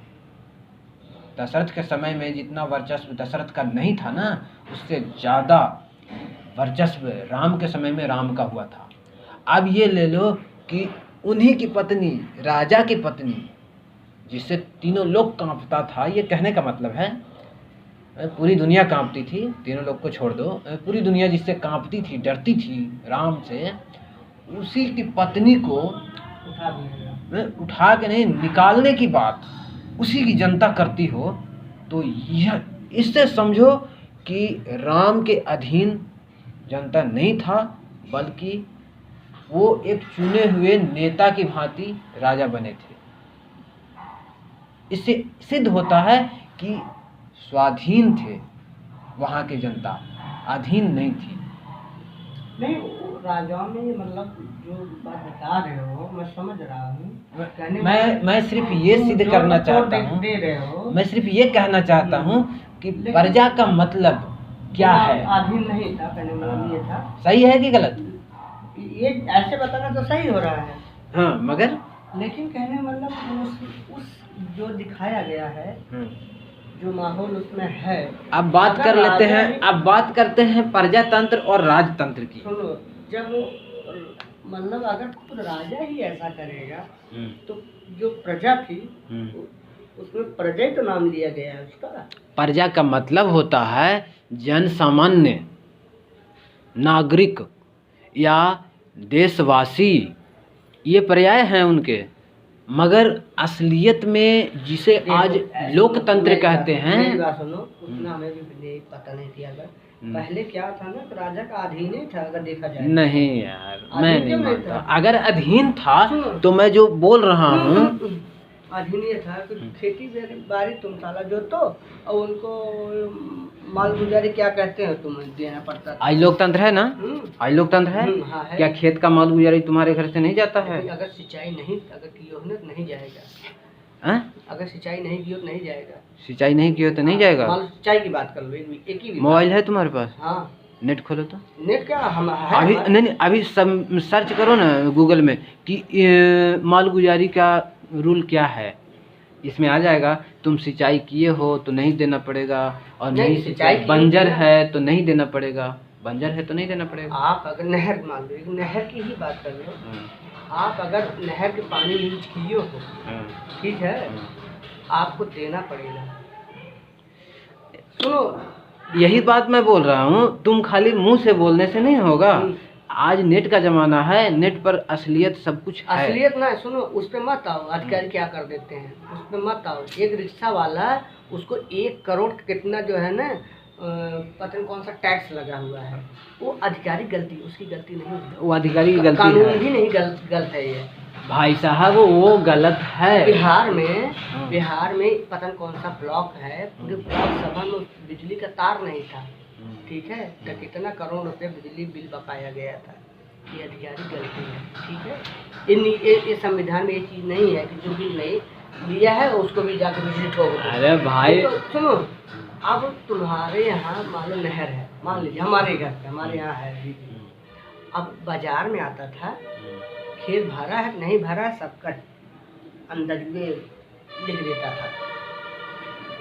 दशरथ के समय में जितना वर्चस्व दशरथ का नहीं था ना, उससे ज़्यादा वर्चस्व राम के समय में राम का हुआ था। अब ये ले लो कि उन्हीं की पत्नी, राजा की पत्नी, जिससे तीनों लोग कांपता था, ये कहने का मतलब है पूरी दुनिया कांपती थी, तीनों लोग को छोड़ दो, पूरी दुनिया जिससे कांपती थी, डरती थी राम से, उसी की पत्नी को उठा के नहीं निकालने की बात उसी की जनता करती हो, तो यह इससे समझो कि राम के अधीन जनता नहीं था, बल्कि वो एक चुने हुए नेता की भांति राजा बने थे। इससे सिद्ध होता है कि स्वाधीन थे वहाँ की जनता, अधीन नहीं थी।
नहीं, राजाओं में मतलब जो बात बता रहे हो मैं समझ रहा हूँ। मैं
सिर्फ ये सिद्ध करना चाहता हूँ, मैं सिर्फ ये कहना चाहता हूँ कि प्रजा का मतलब क्या है।
अधीन नहीं था, कहने मतलब ये था।
सही है कि गलत?
ये ऐसे बताना तो सही हो रहा है।
हाँ, मगर
लेकिन कहने मतलब उस जो दिखाया गया है, जो माहौल उसमें है।
अब बात कर लेते हैं, अब बात करते हैं प्रजातंत्र और राजतंत्र की।
सुनो, जब मतलब अगर खुद राजा ही ऐसा करेगा तो जो प्रजा थी उसमें प्रजा ही तो नाम लिया गया है उसका।
प्रजा का मतलब होता है जन सामान्य, नागरिक या देशवासी, ये पर्याय हैं उनके। मगर असलियत में जिसे आज लोकतंत्र कहते हैं,
मेरी बात सुनो, उतना हमें भी पता नहीं थी। अगर पहले क्या था ना, तो राजा का अधीन ही था अगर देखा जाए।
नहीं यार, मैं नहीं मानता। अगर अधीन था तो मैं जो बोल रहा हूँ,
अधीन ये था कि खेती बाड़ी तुम साला जो तो, और उनको मालगुजारी क्या कहते हैं तुम, देना पड़ता था।
आज लोकतंत्र है ना, आज लोकतंत्र है।
हाँ है।
क्या खेत का मालगुजारी तुम्हारे घर से नहीं जाता है?
अगर सिंचाई नहीं अगर की हो ना तो नहीं जाएगा।
हैं?
अगर सिंचाई नहीं की हो तो नहीं जाएगा।
सिंचाई नहीं की हो तो नहीं जाएगा।
मान लो सिंचाई की बात कर लो, एक ही
मोबाइल है तुम्हारे पास?
हाँ।
नेट खोलो तो।
नेट क्या हम है
अभी नहीं नहीं, अभी सब सर्च करो ना गूगल में कि मालगुजारी का रूल क्या है, इसमें आ जाएगा। तुम सिंचाई किए हो तो नहीं देना पड़ेगा, और नहीं सिंचाई बंजर है तो नहीं देना पड़ेगा, बंजर है तो नहीं देना पड़ेगा।
आप अगर नहर, मान लो नहर की ही बात कर लो, आप अगर नहर के पानी यूज किए हो, ठीक है, आपको देना पड़ेगा। सुनो,
यही बात मैं बोल रहा हूँ, तुम खाली मुंह से बोलने से नहीं होगा। आज नेट का जमाना है, नेट पर असलियत सब कुछ है।
असलियत ना, सुनो, उस पे मत आओ। अधिकारी क्या कर देते हैं उस पे मत आओ। एक रिक्शा वाला, उसको 1 करोड़ कितना जो है ना, पता नहीं कौन सा टैक्स लगा हुआ है, वो अधिकारी गलती, उसकी गलती नहीं है,
वो अधिकारी की गलती है।
कानून भी नहीं गलत है ये
भाई साहब, वो गलत है।
बिहार में पता नहीं कौन सा ब्लॉक है, पूरे ब्लॉक सभा में बिजली का तार नहीं था, ठीक है, तो कितना करोड़ रुपए बिजली बिल बकाया गया था। ये अधिकारी गलती है, ठीक है। ये संविधान में ये चीज़ नहीं है कि जो बिल नहीं लिया है उसको भी जाकर बिजली को।
अरे भाई,
तो सुनो, अब तुम्हारे यहाँ मान लो नहर है, मान लीजिए हमारे घर पे, हमारे यहाँ है, अब बाजार में आता था, खेत भरा है नहीं भरा है सबका अंदाज में लिख देता था,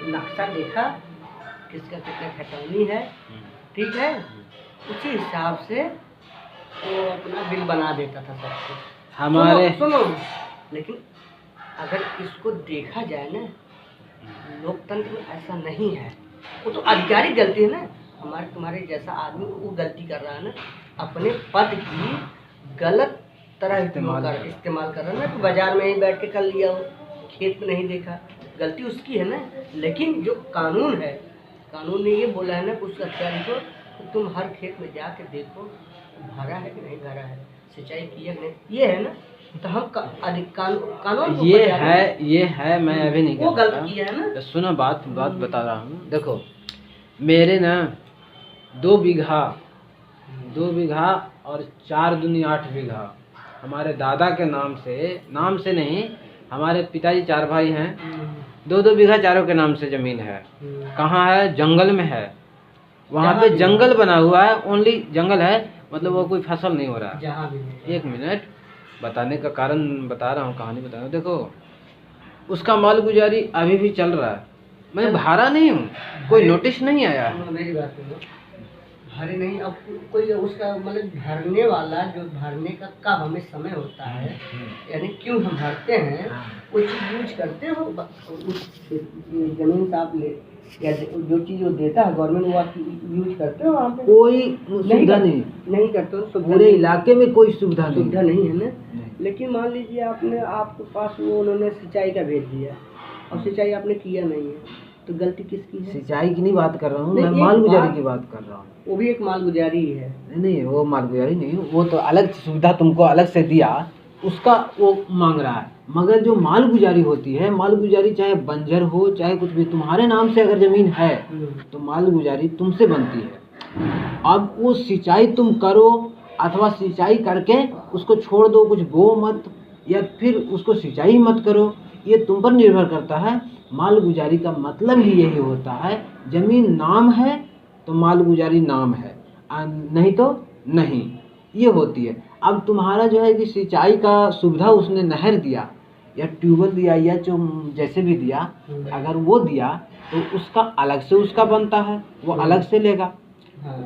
नक्शा देखा किसका कितना खतौनी है, ठीक है, उसी हिसाब से वो अपना बिल बना देता था सबको।
हमारे
सुनो, लेकिन अगर इसको देखा जाए ना, लोकतंत्र में ऐसा नहीं है। वो तो अधिकारी गलती है ना, तुम्हारे जैसा आदमी वो गलती कर रहा है ना, अपने पद की गलत तरह इस्तेमाल कर रहा है ना, तो बाजार में ही बैठ के कर लिया हो, खेत में नहीं देखा, गलती उसकी है ना। लेकिन जो कानून है, कानून ने ये बोला है ना उस अधिकारी को, तो तुम हर खेत में जाके देखो भरा है कि नहीं भरा है, सिंचाई की है कि नहीं, ये है ना। तो हम कानून
ये है मैं अभी नहीं,
वो गलत किया है ना।
तो सुनो, बात बता रहा हूँ। देखो, मेरे ना 2 बीघा और 4 दूनी 8 बीघा हमारे दादा के नाम से नहीं, हमारे पिताजी 4 भाई हैं, 2-2 बीघा चारों के नाम से जमीन है। कहाँ है? जंगल में है। वहाँ पे जंगल बना हुआ है, ओनली जंगल है, मतलब वो कोई फसल नहीं हो रहा है।
जहाँ भी
1 मिनट, बताने का कारण बता रहा हूँ, कहानी बता रहा हूँ। देखो, उसका मालगुजारी अभी भी चल रहा है, मैं भरा नहीं हूँ, कोई नोटिस नहीं आया।
मेरी बात सुनो, भरे नहीं, अब कोई उसका मतलब भरने वाला, जो भरने का कब हमें समय होता है, यानी क्यों हम भरते हैं, वो चीज़ यूज करते हो, उस जमीन से आप ले, या जो चीज़ वो देता है गवर्नमेंट, वो आप यूज करते हो वहाँ पे? कोई
सुविधा नहीं
करते हो,
पूरे इलाके में कोई सुविधा
नहीं है ना। लेकिन मान लीजिए आपके पास वो उन्होंने सिंचाई का भेज दिया और सिंचाई आपने किया नहीं है, तो गलती किसकी है?
सिंचाई की नहीं बात कर रहा हूँ मैं, मालगुजारी की बात कर रहा हूँ।
वो भी एक मालगुजारी ही है।
नहीं, वो मालगुजारी नहीं, वो तो अलग सुविधा तुमको अलग से दिया, उसका वो मांग रहा है। मगर जो मालगुजारी होती है, मालगुजारी चाहे बंजर हो चाहे कुछ भी, तुम्हारे नाम से अगर जमीन है तो मालगुजारी तुमसे बनती है। अब वो सिंचाई तुम करो अथवा सिंचाई करके उसको छोड़ दो, कुछ बो मत, या फिर उसको सिंचाई मत करो, ये तुम पर निर्भर करता है। मालगुजारी का मतलब ही यही होता है, जमीन नाम है तो मालगुजारी नाम है, नहीं तो नहीं, ये होती है। अब तुम्हारा जो है कि सिंचाई का सुविधा उसने नहर दिया या ट्यूबवेल दिया या जो जैसे भी दिया, अगर वो दिया तो उसका अलग से उसका बनता है, वो अलग से लेगा,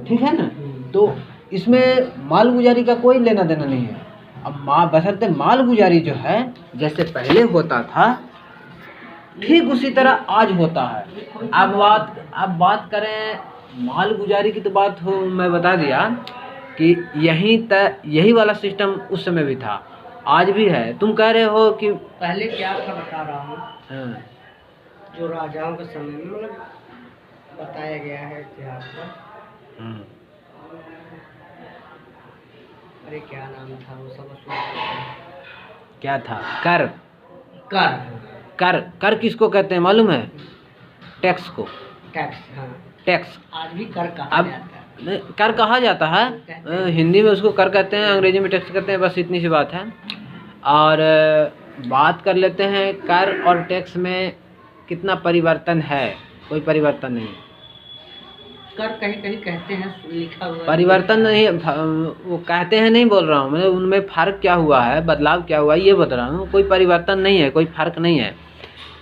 ठीक है ना। तो इसमें मालगुजारी का कोई लेना देना नहीं है। अब बशर्ते मालगुजारी जो है जैसे पहले होता था, ठीक उसी तरह आज होता है। अब बात करें मालगुजारी की, तो बात हो, मैं बता दिया कि यही वाला सिस्टम उस समय भी था, आज भी है। तुम कह रहे हो कि
पहले क्या था, बता रहा हूँ। जो राजाओं के समय में मतलब बताया गया है इतिहास में। अरे क्या नाम था वो सब,
क्या था? कर
कर
कर कर किसको कहते हैं मालूम है? टैक्स को।
टैक्स, हाँ
टैक्स।
आज भी कर कहा
अब
जाता है।
नहीं, कर कहा जाता है, हिंदी में उसको कर कहते हैं, अंग्रेजी में टैक्स कहते हैं, बस इतनी सी बात है। और बात कर लेते हैं कर और टैक्स में कितना परिवर्तन है। कोई परिवर्तन नहीं,
कर कहीं कहीं कहते हैं, लिखा हुआ है।
परिवर्तन नहीं, वो कहते हैं नहीं बोल रहा हूँ, मतलब उनमें फ़र्क क्या हुआ है, बदलाव क्या हुआ है, ये बता रहा हूँ। कोई परिवर्तन नहीं है, कोई फ़र्क नहीं है।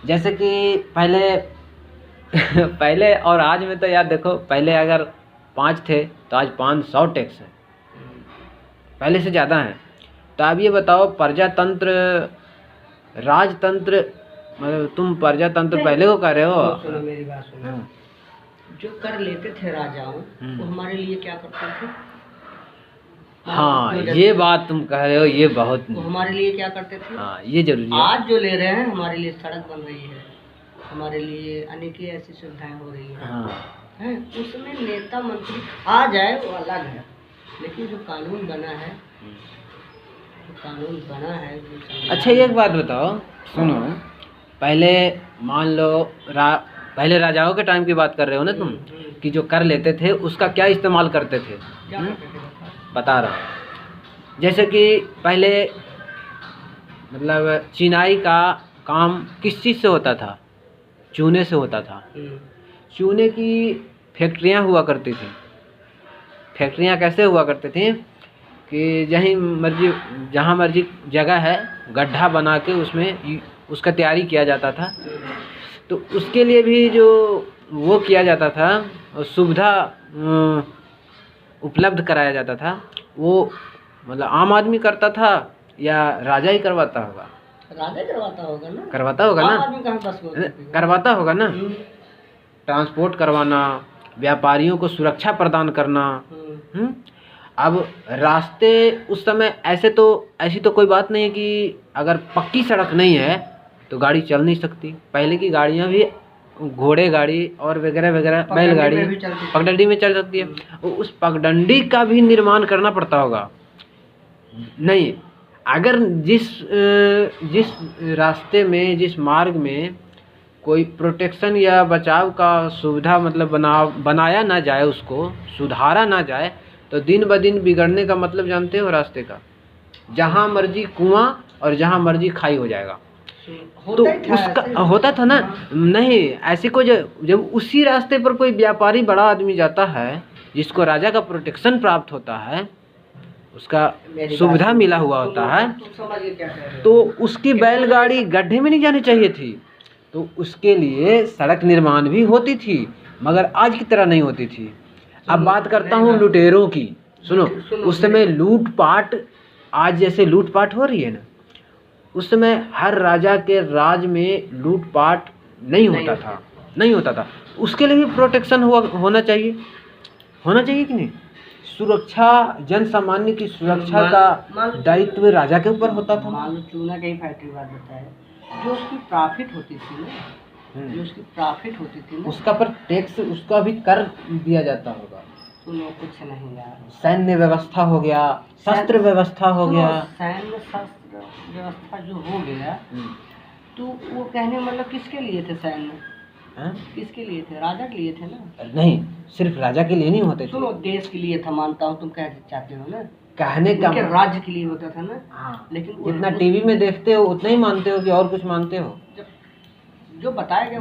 जैसे कि पहले पहले और आज में तो यार देखो, पहले अगर 5 थे तो आज 500 टैक्स है, पहले से ज़्यादा है। तो आप ये बताओ, प्रजातंत्र राजतंत्र, मतलब तुम प्रजातंत्र पहले को कर रहे हो।
सुनो मेरी बात सुनो।
हाँ।
जो कर लेते थे राजाओं, वो हमारे लिए क्या करते थे?
हाँ, ये बात तुम कह रहे हो, ये बहुत,
वो हमारे लिए क्या करते थे?
हाँ ये जरूरी है।
आज जो ले रहे हैं, हमारे लिए सड़क बन रही है, हमारे लिए अनेक ऐसी सुविधाएं हो रही हैं।
हाँ,
हैं, उसमें नेता मंत्री आ जाए वो अलग है, लेकिन जो कानून बना है, जो कानून बना है, जो
अच्छा एक बात बताओ, सुनो, पहले मान लो पहले राजाओं के टाइम की बात कर रहे हो ना तुम, कि जो कर लेते थे उसका क्या इस्तेमाल करते थे?
क्या करते थे बताओ?
बता रहा हूँ। जैसे कि पहले मतलब चिनाई का काम किस चीज़ से होता था? चूने से होता था। चूने की फैक्ट्रियाँ हुआ करती थी। फैक्ट्रियाँ कैसे हुआ करती थी कि जहाँ मर्जी जगह है, गड्ढा बना के उसमें उसका तैयारी किया जाता था। तो उसके लिए भी जो वो किया जाता था, सुविधा उपलब्ध कराया जाता था, वो मतलब आम आदमी करता था या राजा ही करवाता होगा?
राजा करवाता होगा ना।
करवाता होगा ना,
आदमी कहाँ बस में
करवाता होगा ना। ट्रांसपोर्ट करवाना, व्यापारियों को सुरक्षा प्रदान करना। अब रास्ते उस समय ऐसी तो कोई बात नहीं है कि अगर पक्की सड़क नहीं है तो गाड़ी चल नहीं सकती। पहले की गाड़ियाँ भी घोड़े गाड़ी और वगैरह वगैरह, बैलगाड़ी, पगडंडी में चल सकती है। उस पगडंडी का भी निर्माण करना पड़ता होगा। नहीं, अगर जिस रास्ते में, जिस मार्ग में कोई प्रोटेक्शन या बचाव का सुविधा मतलब बनाया ना जाए, उसको सुधारा ना जाए, तो दिन ब दिन बिगड़ने का मतलब जानते हो रास्ते का? जहाँ मर्जी कुआं और जहाँ मर्जी खाई हो जाएगा। तो उसका होता था ना। नहीं, ऐसे को जब उसी रास्ते पर कोई व्यापारी बड़ा आदमी जाता है, जिसको राजा का प्रोटेक्शन प्राप्त होता है, उसका सुविधा मिला हुआ होता है, तो उसकी बैलगाड़ी गड्ढे में नहीं जानी चाहिए थी। तो उसके लिए सड़क निर्माण भी होती थी, मगर आज की तरह नहीं होती थी। अब बात करता हूँ लुटेरों की। सुनो, उस समय लूटपाट, आज जैसे लूटपाट हो रही है ना, उस समय हर राजा के राज में लूटपाट नहीं होता था। उसके लिए भी प्रोटेक्शन होना चाहिए कि नहीं? सुरक्षा, जन सामान्य की सुरक्षा का दायित्व राजा के ऊपर होता था।
मान लो चूना की फैक्ट्री बात बताए, जो उसकी प्रॉफिट होती थी ना,
उसका पर टैक्स, उसका भी कर दिया जाता होगा।
सुनो, कुछ नहीं यार,
सैन्य व्यवस्था हो गया, शस्त्र व्यवस्था हो गया।
सैन्य शस्त्र व्यवस्था जो हो गया, तो वो कहने मतलब किसके लिए थे सैन्य? किसके लिए थे? राजा के लिए थे ना।
नहीं, सिर्फ राजा के लिए नहीं होते थे।
सुनो, देश के लिए था, मानता हूँ, तुम कह चाहते हो ना,
कहने का
राज्य के लिए होता था ना।
हाँ,
लेकिन
जितना टीवी में देखते हो उतना ही मानते हो कि और कुछ मानते हो?
जो बताया गया,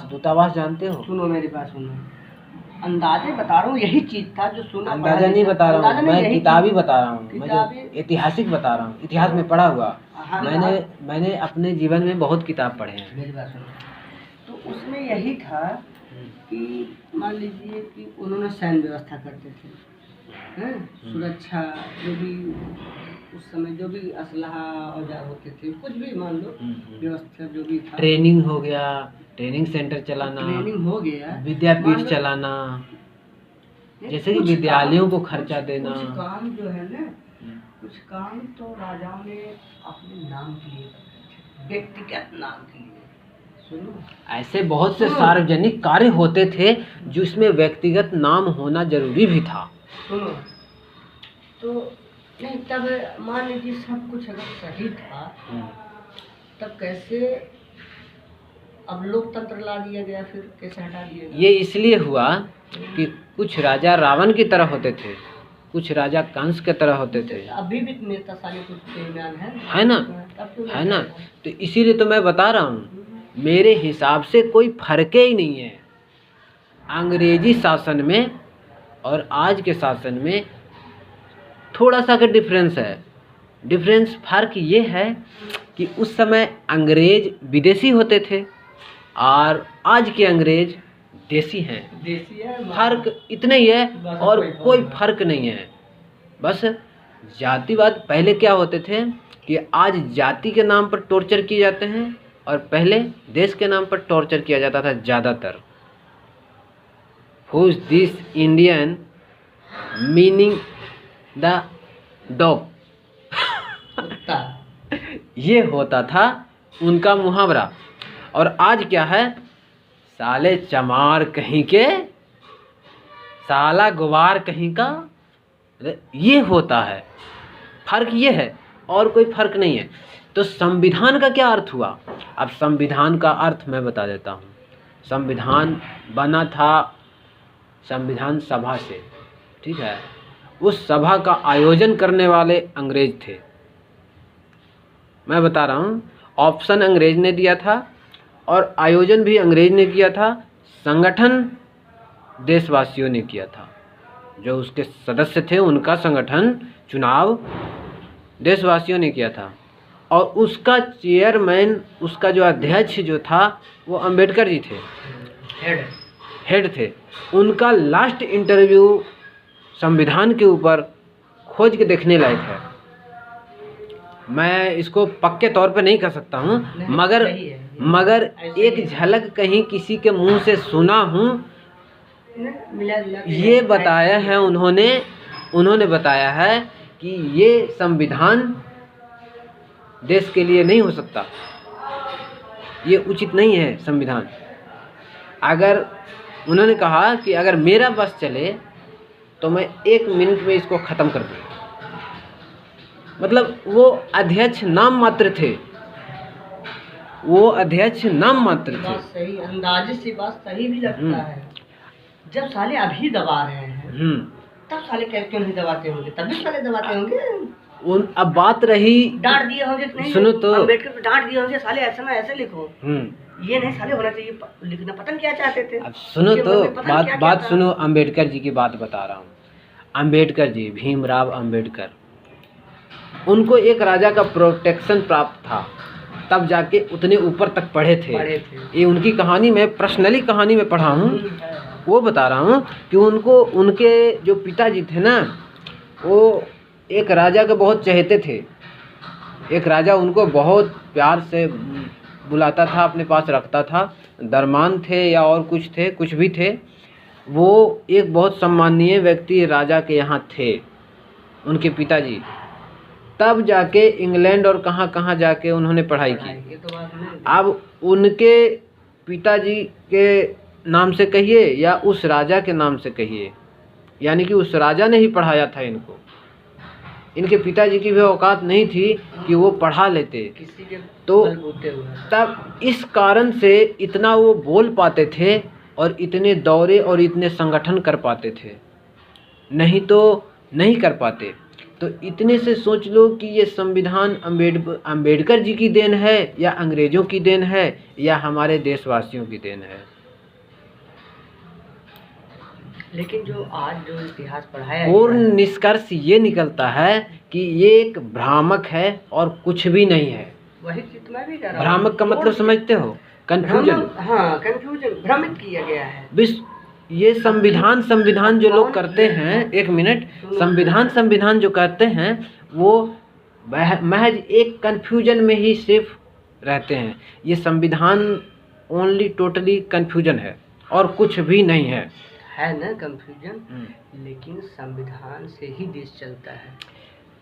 दूतावास जानते हो?
सुनो मेरी बात सुनो, अंदाजे बता रहा हूँ, यही चीज था जो सुना।
अंदाजा नहीं बता रहा हूँ मैं, किताबी बता रहा हूँ, मैं ऐतिहासिक बता रहा हूँ, इतिहास में पढ़ा हुआ। मैंने अपने जीवन में बहुत किताब पढ़े हैं।
मेरी बात सुनो, तो उसमें यही था कि मान लीजिए कि उन्होंने सैन्य व्यवस्था करते थे, सुरक्षा, जो भी उस समय जो भी असलहा औजार होते थे, कुछ भी मान लो व्यवस्था जो भी था,
ट्रेनिंग हो गया, ट्रेनिंग सेंटर चलाना,
ट्रेनिंग हो गया,
विद्यापीठ चलाना, जैसे कि विद्यालयों को खर्चा देना।
कुछ काम जो है ना, कुछ काम तो राजाओं ने अपने नाम के लिए, व्यक्तिगत नाम के लिए। सुनो, ऐसे
बहुत से सार्वजनिक कार्य होते थे जिसमें व्यक्तिगत नाम होना जरूरी भी था।
सुनो, तो नहीं, तब मान लीजिए सब कुछ अगर सही था, तब कैसे अब लोकतंत्र ला दिया गया, फिर कैसे हटा दिया गया?
ये इसलिए हुआ कि कुछ राजा रावण की तरह होते थे, कुछ राजा कंस के तरह होते थे,
अभी भी नेता साले कुछ बेईमान
है ना,
तब क्यों
है ना। तो इसीलिए तो मैं बता रहा हूँ, मेरे हिसाब से कोई फर्क ही नहीं है अंग्रेजी शासन में और आज के शासन में। थोड़ा सा का डिफरेंस है। डिफरेंस फर्क ये है कि उस समय अंग्रेज विदेशी होते थे और आज के अंग्रेज देसी हैं।
देसी है,
फर्क इतना ही है और कोई फर्क नहीं है। बस जातिवाद पहले क्या होते थे कि आज जाति के नाम पर टॉर्चर किए जाते हैं और पहले देश के नाम पर टॉर्चर किया जाता था ज़्यादातर। Who is this Indian meaning the dog, ये होता था उनका मुहावरा। और आज क्या है, साले चमार कहीं के, साला गुवार कहीं का, ये होता है। फर्क ये है और कोई फर्क नहीं है। तो संविधान का क्या अर्थ हुआ? अब संविधान का अर्थ मैं बता देता हूँ। संविधान बना था संविधान सभा से, ठीक है। उस सभा का आयोजन करने वाले अंग्रेज थे। मैं बता रहा हूँ, ऑप्शन अंग्रेज ने दिया था और आयोजन भी अंग्रेज ने किया था, संगठन देशवासियों ने किया था। जो उसके सदस्य थे उनका संगठन, चुनाव देशवासियों ने किया था। और उसका चेयरमैन, उसका जो अध्यक्ष जो था वो अंबेडकर जी थे, हेड थे। उनका लास्ट इंटरव्यू संविधान के ऊपर खोज के देखने लायक है। मैं इसको पक्के तौर पे नहीं कह सकता हूँ, मगर एक झलक कहीं किसी के मुंह से सुना हूँ। ये बताया है उन्होंने बताया है कि ये संविधान देश के लिए नहीं हो सकता, ये उचित नहीं है संविधान। अगर उन्होंने कहा कि अगर मेरा बस चले तो मैं 1 मिनट में इसको ख़त्म कर दूँ। मतलब वो अध्यक्ष नाम मात्र थे, वो अध्यक्ष नाम मात्र थे।
सही अंदाजे से बात सही भी लगता है। जब साले अभी दबा रहे हैं तब साले क्यों नहीं दबाते होंगे? तभी साले दबाते होंगे।
अब बात रही,
डांट दिए होंगे नहीं,
सुनो तो,
अम्बेडकर डांट दिए होंगे साले ऐसा ना ऐसे लिखो, ये नहीं साले होना चाहिए लिखना। पता क्या चाहते थे?
अब सुनो तो, बात सुनो। अम्बेडकर जी की बात बता रहा हूँ। अम्बेडकर जी, भीमराव अम्बेडकर, उनको एक राजा का प्रोटेक्शन प्राप्त था, तब जाके उतने ऊपर तक पढ़े थे। ये उनकी कहानी मैं पर्सनली कहानी में पढ़ा हूँ, वो बता रहा हूँ कि उनके जो पिताजी थे ना, वो एक राजा के बहुत चहेते थे। एक राजा उनको बहुत प्यार से बुलाता था, अपने पास रखता था। दरमान थे या और कुछ थे, कुछ भी थे, वो एक बहुत सम्माननीय व्यक्ति राजा के यहाँ थे, उनके पिताजी। तब जाके इंग्लैंड और कहाँ कहाँ जाके उन्होंने पढ़ाई की। अब उनके पिताजी के नाम से कहिए या उस राजा के नाम से कहिए, यानी कि उस राजा ने ही पढ़ाया था इनको। इनके पिताजी की भी औकात नहीं थी कि वो पढ़ा लेते, तो तब इस कारण से इतना वो बोल पाते थे और इतने दौरे और इतने संगठन कर पाते थे, नहीं तो नहीं कर पाते। तो इतने से सोच लो कि ये संविधान अम्बेडकर जी की देन है या अंग्रेज़ों की देन है या हमारे देशवासियों की देन है।
लेकिन जो आज जो इतिहास पढ़ाया
पूर्ण निष्कर्ष ये निकलता है कि ये एक भ्रामक है और कुछ भी नहीं है।
वही चीज मैं भी कह रहा हूं।
भ्रामक का मतलब समझते हो? कंफ्यूजन।
हाँ, कंफ्यूजन, भ्रमित किया गया है।
ये संविधान जो लोग करते हैं, 1 मिनट, संविधान जो करते हैं वो महज एक कंफ्यूजन में ही सिर्फ रहते हैं। ये संविधान ओनली टोटली कंफ्यूजन है और कुछ भी नहीं है
ना कंफ्यूजन। लेकिन संविधान से ही देश चलता है।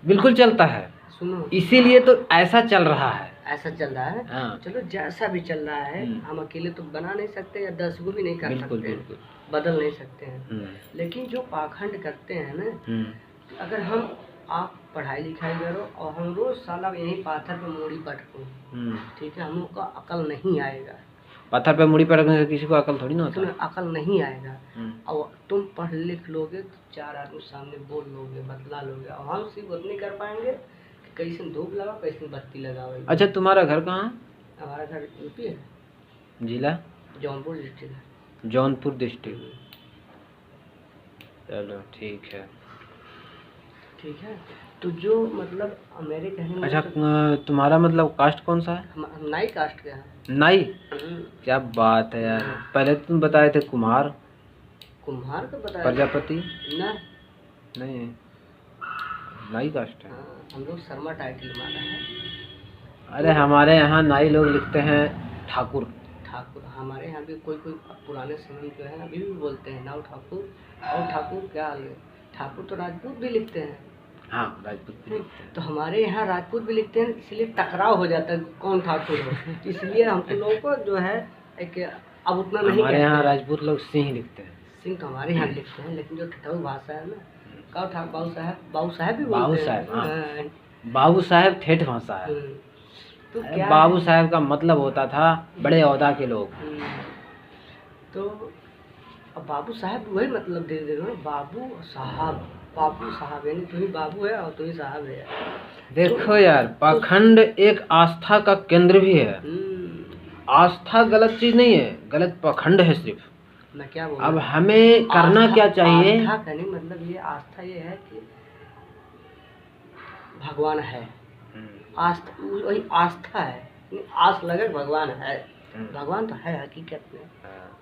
बिल्कुल चलता है।
सुनो,
इसीलिए तो ऐसा चल रहा है।
ऐसा चल रहा है।
हाँ।
चलो जैसा भी चल रहा है, हम अकेले तो बना नहीं सकते या 10 गो भी नहीं कर सकते,
बिल्कुल
बदल नहीं सकते हैं। लेकिन जो पाखंड करते हैं ना, अगर आप पढ़ाई लिखाई करो और हम रोज साला यही पाथर पे मोड़ी पटको, ठीक है, हम लोग का अकल नहीं आएगा।
पत्थर पे मुड़ी पे रखने से किसी को अकल थोड़ी ना होता
तुम्हें
है।
अकल नहीं आएगा।
हम्म,
और तुम पढ़ लिख लोगे तो 4 आदमी सामने बोल लोगे, बतला लोगे, और हम सिर्फ उतनी कर पाएंगे कि कैसे धूप लगा, कैसे बत्ती लगाओ।
अच्छा तुम्हारा घर कहाँ है?
हमारा घर यूपी है,
जिला?
जौनपुर डिस्ट्रिक्ट है।
जौनपुर डिस्ट्रिक्ट। चलो ठीक है।
ठीक है, तो जो मतलब मेरे कहने में
अच्छा
मतलब
तुम्हारा मतलब कास्ट कौन सा है?
हम नाई कास्ट के हैं।
नाई?
हम्म,
क्या बात है यार, पहले तो तुम बताए थे कुम्हार,
कुम्हार का बताया
प्रजापति।
ना।
नहीं, नाई कास्ट है।
हाँ, हम लोग शर्मा टाइटल माना है।
अरे हमारे यहाँ नाई लोग लिखते हैं ठाकुर।
ठाकुर हमारे यहाँ भी कोई कोई पुराने समय में जो है अभी भी बोलते हैं नाउ ठाकुर, और ठाकुर क्या हाल है। ठाकुर तो राजपूत भी लिखते हैं।
हाँ राजपूत भी लिखते हैं।
तो हमारे यहाँ राजपूत भी लिखते हैं, इसलिए टकराव हो जाता है कौन ठाकुर हो। इसलिए हम लोगों को जो है एक अब उतना नहीं
हमारे यहाँ
कहते हैं।
राजपूत लोग सिंह लिखते हैं।
सिंह तो हमारे यहाँ लिखते हैं, लेकिन जो ठठाऊ भाषा है ना, का ठाक बाबू साहब भी
बाबू
बोलते
साहब,
हैं।
हाँ।
हाँ,
बाबू साहब ठेठ भाषा है।
तो
अरे
क्या
बाबू
है?
साहब का मतलब होता था बड़े ओहदा के लोग।
तो अब बाबू साहब वही मतलब दे दे रहे हो, बाबू साहब यानी तुम ही बाबू है और तुम ही साहब है।
देखो यार, पाखंड एक आस्था का केंद्र भी है। आस्था गलत चीज नहीं है, गलत पाखंड है सिर्फ।
मैं क्या बोल
अब हमें करना क्या चाहिए?
आस्था कहने मतलब ये आस्था ये है कि भगवान है। आस्था वही आस्था है, आस लगे भगवान है। भगवान तो है हकीकत में,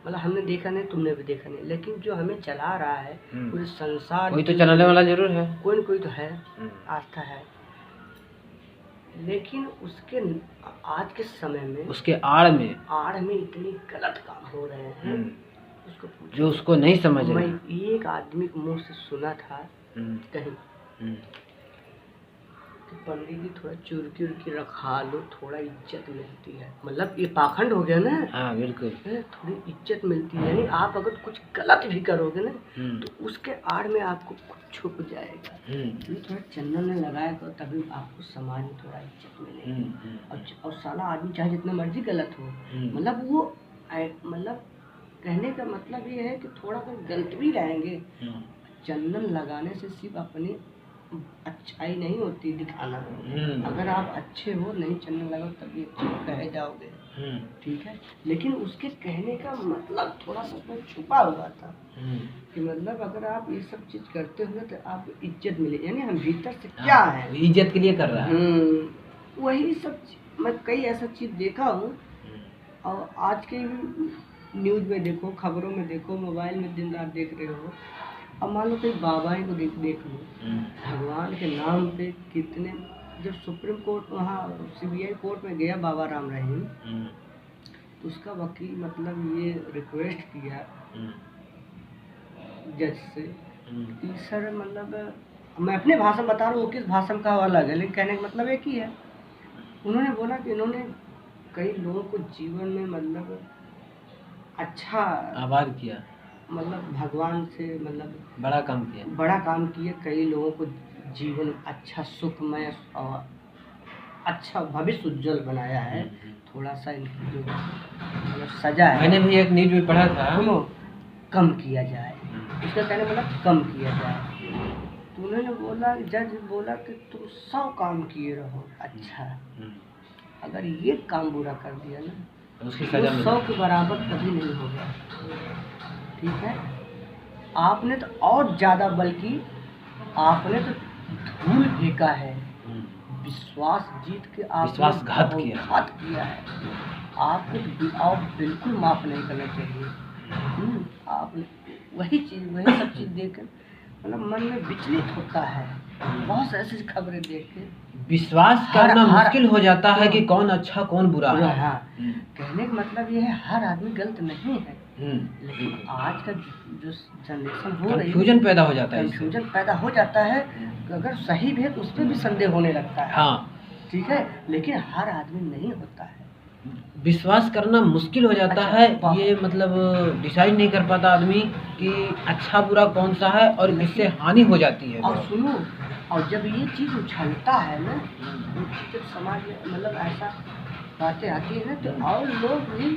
मतलब हमने देखा नहीं, तुमने भी देखा नहीं, लेकिन जो हमें चला रहा है पूरे संसार,
कोई तो चलाने वाला जरूर है,
कोई न कोई तो है। आस्था है, लेकिन उसके आज के समय में
उसके आड़ में
इतनी गलत काम हो रहे हैं। उसको पूछो,
जो उसको नहीं समझ
मैं
रहे।
एक आदमी के मुंह से सुना था कहीं कि पंडित जी थोड़ा चुरकी उर्की रखा लो, थोड़ा इज्जत मिलती है। मतलब ये पाखंड हो गया ना।
हाँ बिल्कुल।
थोड़ी इज्जत मिलती है, यानी आप अगर कुछ गलत भी करोगे ना तो उसके आड़ में आपको कुछ छुप जाएगा। थोड़ा चंदन ने लगाया तो तभी आपको समाज में थोड़ा इज्जत मिलेगी। और साला आदमी चाहे जितना मर्जी गलत हो, मतलब वो मतलब कहने का मतलब ये है कि थोड़ा अगर गलत भी रहेंगे, चंदन लगाने से सिर्फ अपनी अच्छाई नहीं होती दिखाना। अगर आप अच्छे हो, नहीं चंदन लगाओ तभी अच्छे कहे जाओगे। ठीक है, लेकिन उसके कहने का मतलब थोड़ा सा तो छुपा हुआ था कि मतलब अगर आप ये सब चीज करते हो तो आपको इज्जत मिले, यानी हम भीतर से क्या है,
इज्जत के लिए कर रहा है।
वही सब मैं कई ऐसा चीज देखा हूँ। और आज के न्यूज में देखो, खबरों में देखो, मोबाइल में दिन रात देख रहे हो। अब मान लो कहीं बाबा ही को देख लो, भगवान के नाम पे कितने, जब सुप्रीम कोर्ट वहाँ CBI कोर्ट में गया बाबा राम रहीम, तो उसका वकील मतलब ये रिक्वेस्ट किया जज से कि सर मतलब मैं अपने भाषा में बता रहा हूँ, किस भाषा का अलग है, लेकिन कहने का मतलब एक ही है। उन्होंने बोला कि इन्होंने कई लोगों को जीवन में मतलब अच्छा
आभार किया,
मतलब भगवान से मतलब
बड़ा काम किया, कई लोगों को जीवन अच्छा सुखमय और अच्छा भविष्य उज्जवल बनाया है। थोड़ा सा इनकी जो मतलब सजा है, मैंने भी एक न्यूज में पढ़ा था,
सुनो, कम किया जाए। उसका कहने मतलब कम किया जाए। तो उन्होंने बोला, जज बोला कि तुम 100 काम किए रहो अच्छा, अगर ये काम बुरा कर दिया ना तो
उसकी सजा
100 के बराबर कभी नहीं होगा। ठीक है, आपने तो और ज़्यादा, बल्कि आपने तो धूल फेंका है, विश्वास जीत के आपने
विश्वासघात
किया है। आपको आप बिल्कुल माफ़ नहीं करना चाहिए। आप वही सब चीज़ देख कर मतलब मन में विचलित होता है। बहुत ऐसी खबरें देख के
विश्वास करना मुश्किल हो जाता है कि कौन अच्छा कौन बुरा है।
हाँ, कहने का मतलब ये है हर आदमी गलत नहीं है, लेकिन आज का जो जनरेशन हो रही है,
कंफ्यूजन पैदा हो जाता है।
कंफ्यूजन पैदा हो जाता है। अगर सही भी है तो उस पर भी संदेह होने लगता है।
हाँ
ठीक है, लेकिन हर आदमी नहीं होता है।
विश्वास करना मुश्किल हो जाता है। ये मतलब डिसाइड नहीं कर पाता आदमी कि अच्छा बुरा कौन सा है और इससे हानि हो जाती है।
और सुनो, और जब ये चीज़ उछलता है ना, जब समाज में मतलब ऐसा बातें आती है ना, तो और लोग भी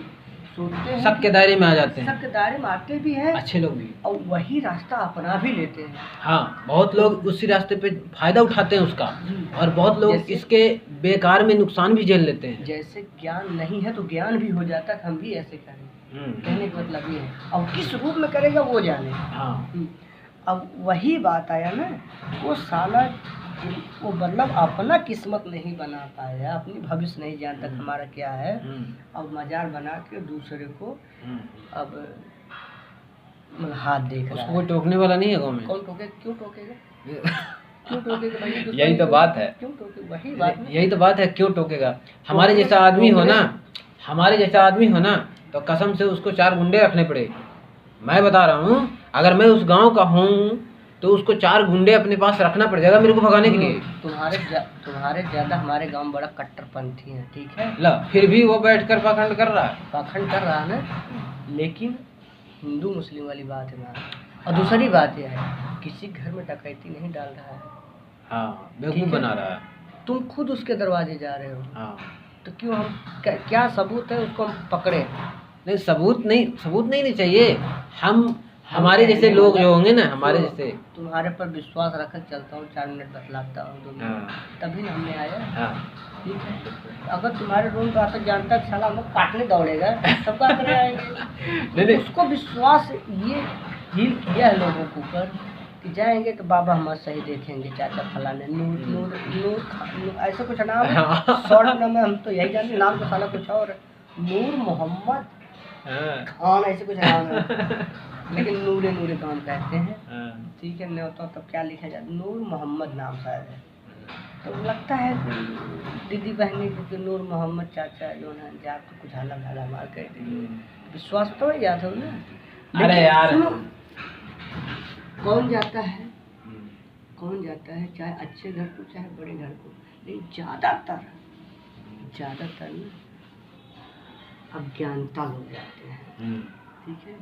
सोचते हैं
शक के दायरे में आ जाते हैं,
सबके दायरे में आते भी हैं
अच्छे लोग भी।
और वही रास्ता अपना भी लेते हैं।
हाँ, बहुत लोग उसी रास्ते पे फायदा उठाते हैं उसका,
जी।
और बहुत लोग
जैसे-
इसके बेकार में नुकसान भी झेल लेते हैं।
जैसे ज्ञान नहीं है तो ज्ञान भी हो जाता है, हम भी ऐसे करें, कहने का मतलब ये है। अब किस रूप में करेगा वो जाने।
हाँ,
अब वही बात आया ना, वो साला वो मतलब अपना किस्मत नहीं बना पाया, अपनी भविष्य नहीं जानता हमारा क्या है। अब मजार बना के दूसरे को अब मतलब हाथ देख रहा
उसको
है।
कोई टोकने वाला नहीं है गाँव में।
कौन टोके, क्यों टोकेगा, क्यों टोकेगा भाई? दूसरा
यही तो
क्यों-
बात है।
क्यों टोके, वही बात ना।
यही तो बात है, क्यों टोकेगा? हमारे
टोकने-
जैसा आदमी हो ना,
टोकने-
हमारे जैसा आदमी हो ना, तो कसम से उसको 4 गुंडे रखने पड़े। मैं बता रहा हूँ, अगर मैं उस गांव का हूँ तो उसको 4 गुंडे अपने पास रखना पड़ जाएगा मेरे को भगाने के लिए।
तुम्हारे ज्यादा हमारे गांव में बड़ा कट्टरपंथी है, ठीक है।
ला, फिर भी वो बैठकर पाखंड कर रहा है।
पाखंड कर रहा है ना, लेकिन हिंदू मुस्लिम वाली बात है ना। और दूसरी बात यह है, किसी घर में डकैती नहीं डाल रहा है।
हाँ,
ठीक
बेवकूफ
है।
बना रहा है।
तुम खुद उसके दरवाजे जा रहे हो,
हाँ,
तो क्यों हम क्या सबूत है उसको हम पकड़े?
नहीं सबूत नहीं चाहिए। हमारे जैसे लोग जो होंगे ना, हमारे
तो
जैसे।
तुम्हारे पर विश्वास रखकर चलता हूँ, 4 मिनट बतलाता हूँ, 2 मिनट, तभी ना हमने आया।
हाँ,
ठीक है। अगर तुम्हारे रूम का आता जानता कि साला हम काटने दौड़ेगा तब क्या करने आएंगे?
नहीं।
उसको विश्वास ये हील किया है लोगों के ऊपर कि जाएंगे तो बाबा हमारा सही देखेंगे, चाचा फलाने नूर ऐसा कुछ नाम है, शॉर्ट नाम है, हम तो यही जानते, नाम तो साला कुछ और है, नूर मोहम्मद खान ऐसे कुछ नाम है, लेकिन नूरे काम कहते हैं। ठीक है, नहीं होता तब क्या लिखा जाए, नूर मोहम्मद नाम शायद है। तो लगता है दीदी बहनी क्योंकि नूर मोहम्मद चाचा जो है जात तो कुछ अलग मार कर देंगे, विश्वास तो याद हो ना।
अरे
लेकिन
यार,
सुनो, कौन जाता है चाहे अच्छे घर को चाहे बड़े घर को, लेकिन ज़्यादातर ना अज्ञानता लोग जाते हैं। ठीक है,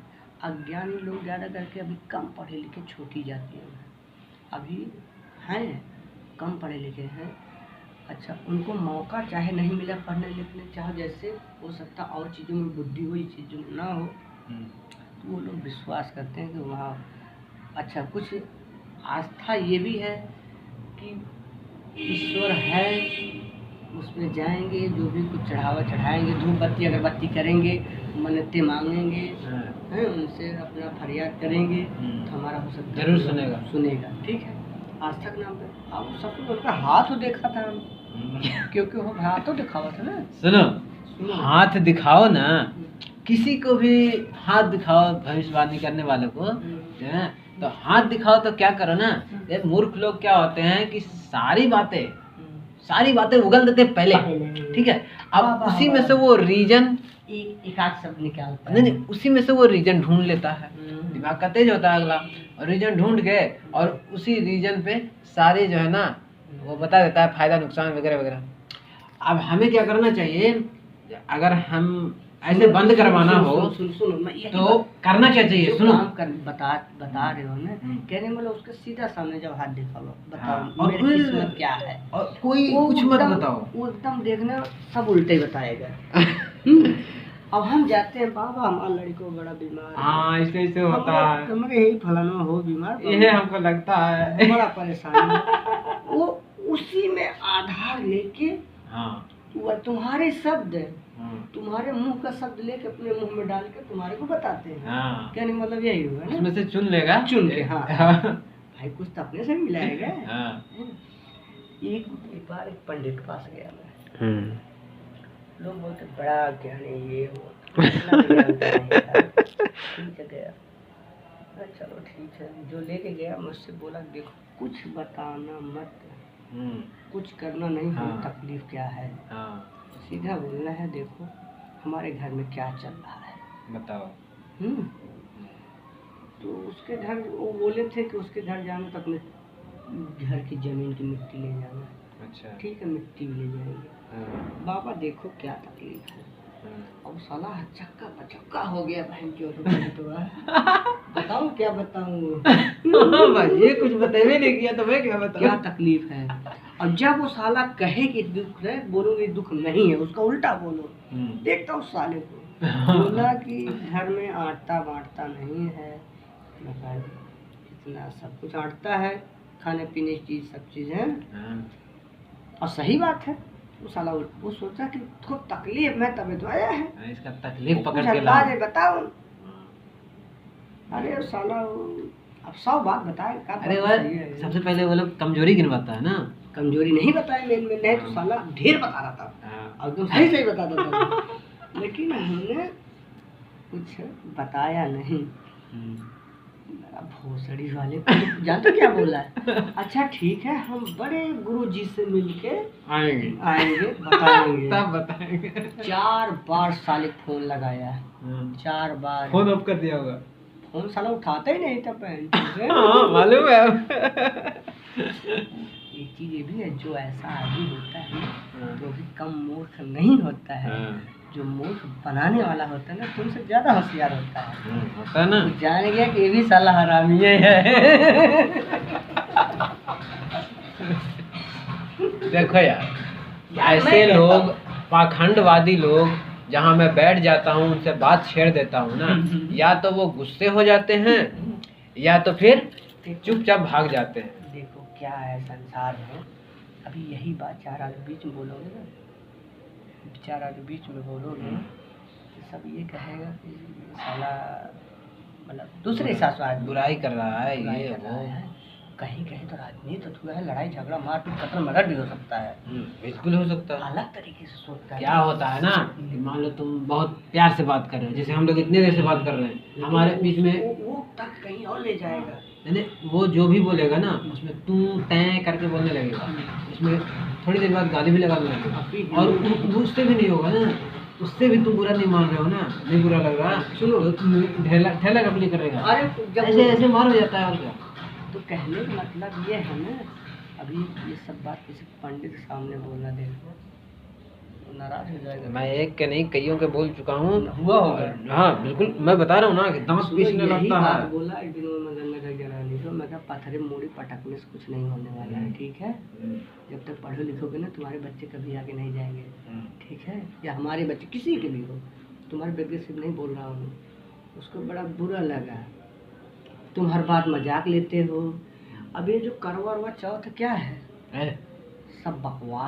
अज्ञानी लोग ज़्यादा करके अभी कम पढ़े लिखे छोटी जातियों में अभी हैं, कम पढ़े लिखे हैं। अच्छा, उनको मौका चाहे नहीं मिला पढ़ने लिखने, चाहे जैसे हो सकता और चीज़ों में बुद्धि हो, इस चीज़ों में ना हो, तो वो लोग विश्वास करते हैं कि वहाँ अच्छा कुछ आस्था ये भी है कि ईश्वर है, उसमें जाएंगे, जो भी कुछ चढ़ावा चढ़ाएंगे, धूप बत्ती अगरबत्ती करेंगे, मन्नतें मांगेंगे, हैं, उनसे अपना फरियाद करेंगे, तो हमारा हो सकता है
जरूर सुनेगा।
ठीक है, आस्था के नाम पे। अब सब कुछ उनका हाथ देखा था हम, क्योंकि वो हाथों दिखावा था ना।
सुनो, हाथ दिखाओ ना, किसी को भी हाथ दिखाओ, भविष्यवाणी करने वाले को, है, तो हाथ दिखाओ तो क्या करो ना, ये मूर्ख लोग क्या होते हैं कि सारी बातें उगल देते पहले, ठीक है। अब उसी में से वो रीजन
एक आध शब्द निकालता
नहीं, उसी में से वो रीजन ढूंढ लेता है, दिमाग का तेज होता है अगला, और रीजन ढूंढ के और उसी रीजन पे सारे जो है ना वो बता देता है, फायदा नुकसान वगैरह वगैरह। अब हमें क्या करना चाहिए, अगर हम ऐसे बंद करवाना हो
सुनो मैं
तो करना क्या चाहिए? सुनो,
बता रहे हो ना, कहने मतलब उसके सीधा सामने जब हाथ दिखाओ, बताओ
और
मेरी किस्मत क्या है,
और कोई
वो
कुछ मत
एकदम-
बताओ,
वो एकदम देखना सब उल्टे ही बताएगा। अब हम जाते हैं, बाबा हमारा लड़को बड़ा बीमार है,
हाँ ऐसे होता है,
तुम्हारे यही फलाना हो बीमार,
ये हमको लगता है
बड़ा परेशानी है। वो उसी में आधार लेके
हाँ,
वो तुम्हारे शब्द, तुम्हारे मुंह का शब्द लेके अपने मुंह में डाल के तुम्हारे को बताते हैं।
हाँ,
कहने मतलब यही हुआ ना,
उसमें से चुन लेगा,
चुन के। हाँ भाई, कुछ तो अपने से मिलाएगा।
हाँ।
एक बार एक पंडित के पास गया मैं, लोग बोलते बड़ा ज्ञानी ये हो, इतना ज्ञान तो नहीं था। ठीक है, गया, चलो ठीक है, जो लेके गया मुझसे बोला देखो कुछ बताना मत, कुछ करना नहीं, हमें तकलीफ क्या है, सीधा बोलना है, देखो हमारे घर में क्या चल रहा है,
बताओ।
तो उसके घर वो बोले थे कि उसके घर जाना तो अपने घर की जमीन की मिट्टी ले जाना।
अच्छा,
ठीक है, मिट्टी भी ले जाएंगे। बाबा देखो क्या तकलीफ है। अब साला चक्का पचक्का हो गया भाई, जो तो बताऊं क्या बताऊं
भाई ये कुछ बताए नहीं किया तो मैं क्या बताऊं,
क्या तकलीफ है। और जब वो साला कहे कि दुख है, बोलोगे दुख नहीं है, उसका उल्टा बोलो। देखता हूँ साले को बोला कि घर में आटा बांटता नहीं है। मैं कहा इतना सब कुछ आटता है, खाने पीने की चीज सब चीज़ है, और सही बात है। वो साला वो सोचा कि उसको तकलीफ में तबे तो आया है,
इसका तकलीफ
वो
पकड़
कुछ
के
अंदाज
लाओ।
है बताओ। अरे वो साला अब 100 बात बताए का
अरे
बात
वह
सही है।
सबसे पहले वो लोग कमजोरी गिनवाता है ना।
कमजोरी नहीं बताया मेन में, नहीं तो साला ढेर बता रहा था, और तुम सही सही बता देता था। लेकिन हमने कुछ बताया नहीं। मेरा भोसड़ी वाले को जानते क्या बोला है, अच्छा ठीक है हम बड़े गुरु जी से मिलके आएंगे बताएंगे।
तब बताएंगे।
4 बार साले फोन लगाया, 4 बार
फोन ऑफ कर दिया होगा।
फोन साला उठाते ही नहीं था पैंट से।
हाँ मालूम है।
एक चीज ये भी है, जो ऐसा आदमी होता है ना वो भी कम मूर्ख नहीं होता है। जो मूर्ख बनाने वाला होता है ना तुमसे ज्यादा होशियार होता है।
होता है ना।
वो जान गया कि ये भी साला हरामी है।
देखो यार, ऐसे लोग पाखंडवादी लोग जहाँ मैं बैठ जाता हूँ उनसे बात छेड़ देता हूँ ना, या तो वो गुस्से हो जाते हैं या तो फिर चुपचाप भाग जाते हैं।
देखो क्या है संसार में, अभी यही बात 4 आगे बीच में बोलोगे ना, 4 आगे बीच में बोलोगे तो सब ये कहेगा कि साला मतलब दूसरे शासवाद
बुराई कर रहा है
बुराई
ये
कर रहा
वो।
है। कहीं कहीं तो राजनीति तो हुआ है, लड़ाई झगड़ा मारपीट कत्ल मर्डर भी हो सकता है।
बिल्कुल हो सकता है।
अलग तरीके से सोचता है।
क्या होता है ना कि मान लो तुम बहुत प्यार से बात कर रहे हो, जैसे हम लोग इतने देर से बात कर रहे हैं, हमारे बीच में
वो तक कहीं और ले जाएगा।
यानी वो जो भी बोलेगा ना उसमें तू तय करके बोलने लगेगा, उसमें थोड़ी देर बाद गाली भी लगाने लगेगा, और उससे भी नहीं होगा ना, उससे भी तुम बुरा नहीं मान रहे हो ना, नहीं बुरा लग रहा, सुनो ढेला ढेला कब नहीं करेगा।
अरे जब
ऐसे ऐसे मार हो जाता है। और क्या
तो कहने का मतलब ये है ना, अभी ये सब बात किसी पंडित के सामने बोलना, देखो वो नाराज हो जाएगा।
मैं एक के नहीं कईयों के बोल चुका हूँ।
हुआ होगा।
हाँ बिल्कुल, मैं बता रहा हूँ ना कि दांत पीसने
यही
लगता
बात
है।
बोला एक दिन मैं गंगा का गिरा नहीं तो मैं कहा पत्थरे मूड़ी पटकने से कुछ नहीं होने वाला है, ठीक है। जब तक पढ़ो लिखोगे ना तुम्हारे बच्चे कभी आगे नहीं जाएंगे, ठीक है, या हमारे बच्चे किसी के भी हो। तुम्हारे बेटे से नहीं बोल रहा हूँ, उसको बड़ा बुरा लगा, तुम हर बात मजाक लेते हो। अब ये जो करवा चौथ क्या है, सब बकवास।